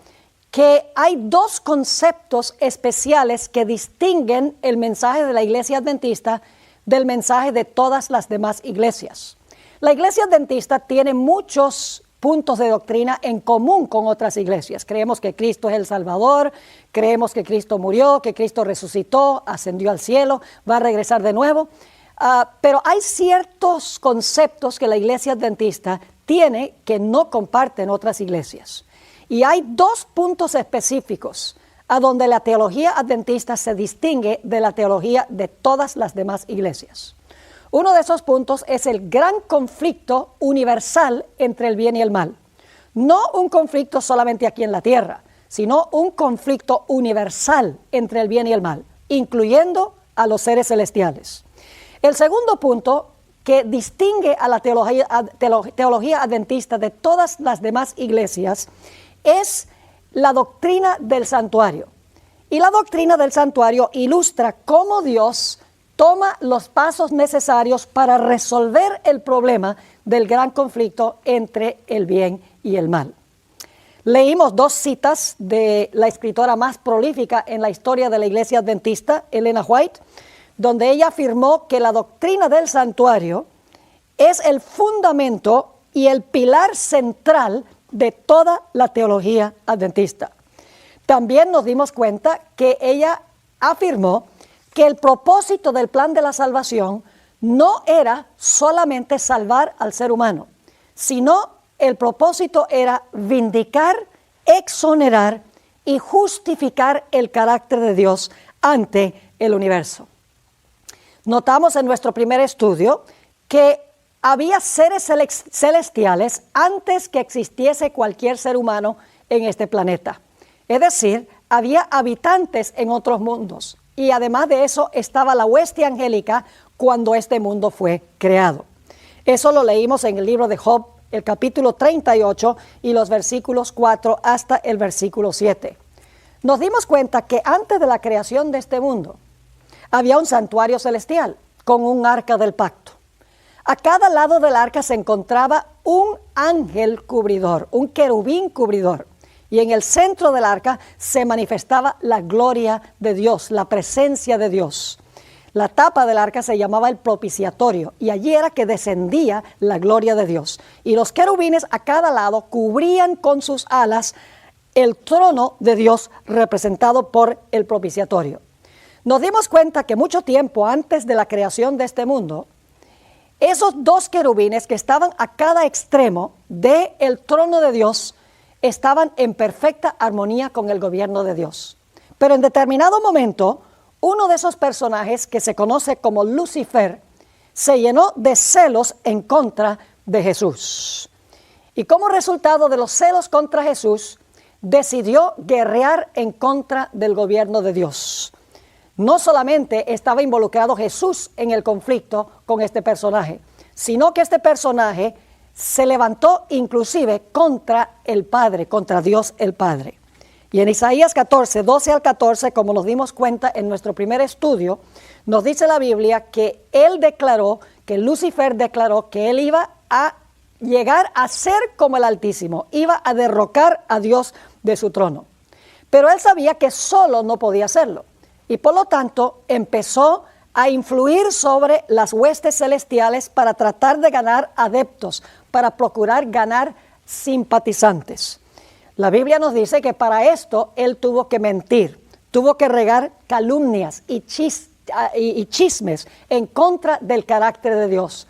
que hay dos conceptos especiales que distinguen el mensaje de la Iglesia Adventista del mensaje de todas las demás iglesias. La Iglesia Adventista tiene muchos puntos de doctrina en común con otras iglesias. Creemos que Cristo es el Salvador, creemos que Cristo murió, que Cristo resucitó, ascendió al cielo, va a regresar de nuevo. Pero hay ciertos conceptos que la Iglesia Adventista tiene que no comparten otras iglesias. Y hay dos puntos específicos a donde la teología adventista se distingue de la teología de todas las demás iglesias. Uno de esos puntos es el gran conflicto universal entre el bien y el mal. No un conflicto solamente aquí en la tierra, sino un conflicto universal entre el bien y el mal, incluyendo a los seres celestiales. El segundo punto que distingue a la teología adventista de todas las demás iglesias es la doctrina del santuario. Y la doctrina del santuario ilustra cómo Dios toma los pasos necesarios para resolver el problema del gran conflicto entre el bien y el mal. Leímos dos citas de la escritora más prolífica en la historia de la Iglesia Adventista, Elena White, donde ella afirmó que la doctrina del santuario es el fundamento y el pilar central de toda la teología adventista. También nos dimos cuenta que ella afirmó que el propósito del plan de la salvación no era solamente salvar al ser humano, sino el propósito era vindicar, exonerar y justificar el carácter de Dios ante el universo. Notamos en nuestro primer estudio que había seres celestiales antes que existiese cualquier ser humano en este planeta. Es decir, había habitantes en otros mundos. Y además de eso estaba la hueste angélica cuando este mundo fue creado. Eso lo leímos en el libro de Job, el capítulo 38 y los versículos 4 hasta el versículo 7. Nos dimos cuenta que antes de la creación de este mundo, había un santuario celestial con un arca del pacto. A cada lado del arca se encontraba un ángel cubridor, un querubín cubridor. Y en el centro del arca se manifestaba la gloria de Dios, la presencia de Dios. La tapa del arca se llamaba el propiciatorio y allí era que descendía la gloria de Dios. Y los querubines a cada lado cubrían con sus alas el trono de Dios representado por el propiciatorio. Nos dimos cuenta que mucho tiempo antes de la creación de este mundo, esos dos querubines que estaban a cada extremo del trono de Dios estaban en perfecta armonía con el gobierno de Dios. Pero en determinado momento, uno de esos personajes que se conoce como Lucifer se llenó de celos en contra de Jesús. Y como resultado de los celos contra Jesús, decidió guerrear en contra del gobierno de Dios. No solamente estaba involucrado Jesús en el conflicto con este personaje, sino que este personaje se levantó inclusive contra el Padre, contra Dios el Padre. Y en Isaías 14, 12 al 14, como nos dimos cuenta en nuestro primer estudio, nos dice la Biblia que que Lucifer declaró que él iba a llegar a ser como el Altísimo, iba a derrocar a Dios de su trono. Pero él sabía que solo no podía hacerlo. Y por lo tanto empezó a influir sobre las huestes celestiales para tratar de ganar adeptos, para procurar ganar simpatizantes. La Biblia nos dice que para esto él tuvo que mentir, tuvo que regar calumnias y chismes en contra del carácter de Dios.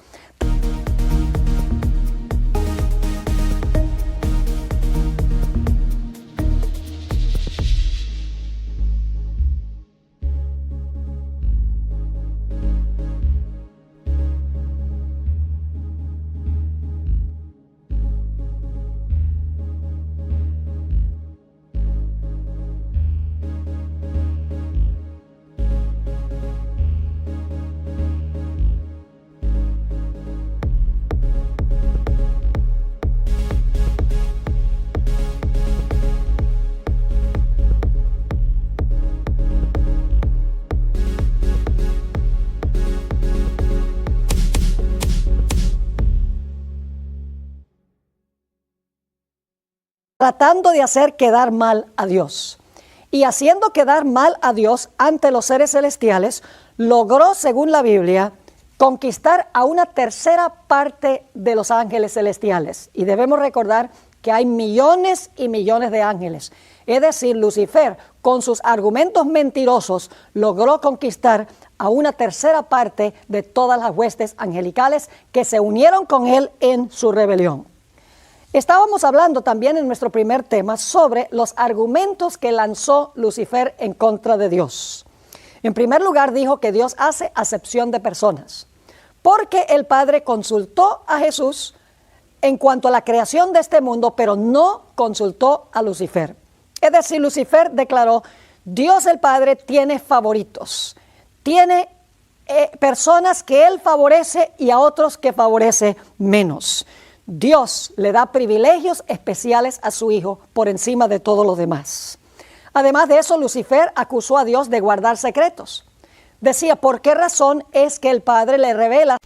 Tratando de hacer quedar mal a Dios. Y haciendo quedar mal a Dios ante los seres celestiales, logró, según la Biblia, conquistar a una tercera parte de los ángeles celestiales. Y debemos recordar que hay millones y millones de ángeles. Es decir, Lucifer, con sus argumentos mentirosos, logró conquistar a una tercera parte de todas las huestes angelicales que se unieron con él en su rebelión. Estábamos hablando también en nuestro primer tema sobre los argumentos que lanzó Lucifer en contra de Dios. En primer lugar, dijo que Dios hace acepción de personas, porque el Padre consultó a Jesús en cuanto a la creación de este mundo, pero no consultó a Lucifer. Es decir, Lucifer declaró, Dios el Padre tiene favoritos, tiene personas que Él favorece y a otros que favorece menos. Dios le da privilegios especiales a su Hijo por encima de todos los demás. Además de eso, Lucifer acusó a Dios de guardar secretos. Decía, ¿por qué razón es que el Padre le revela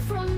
from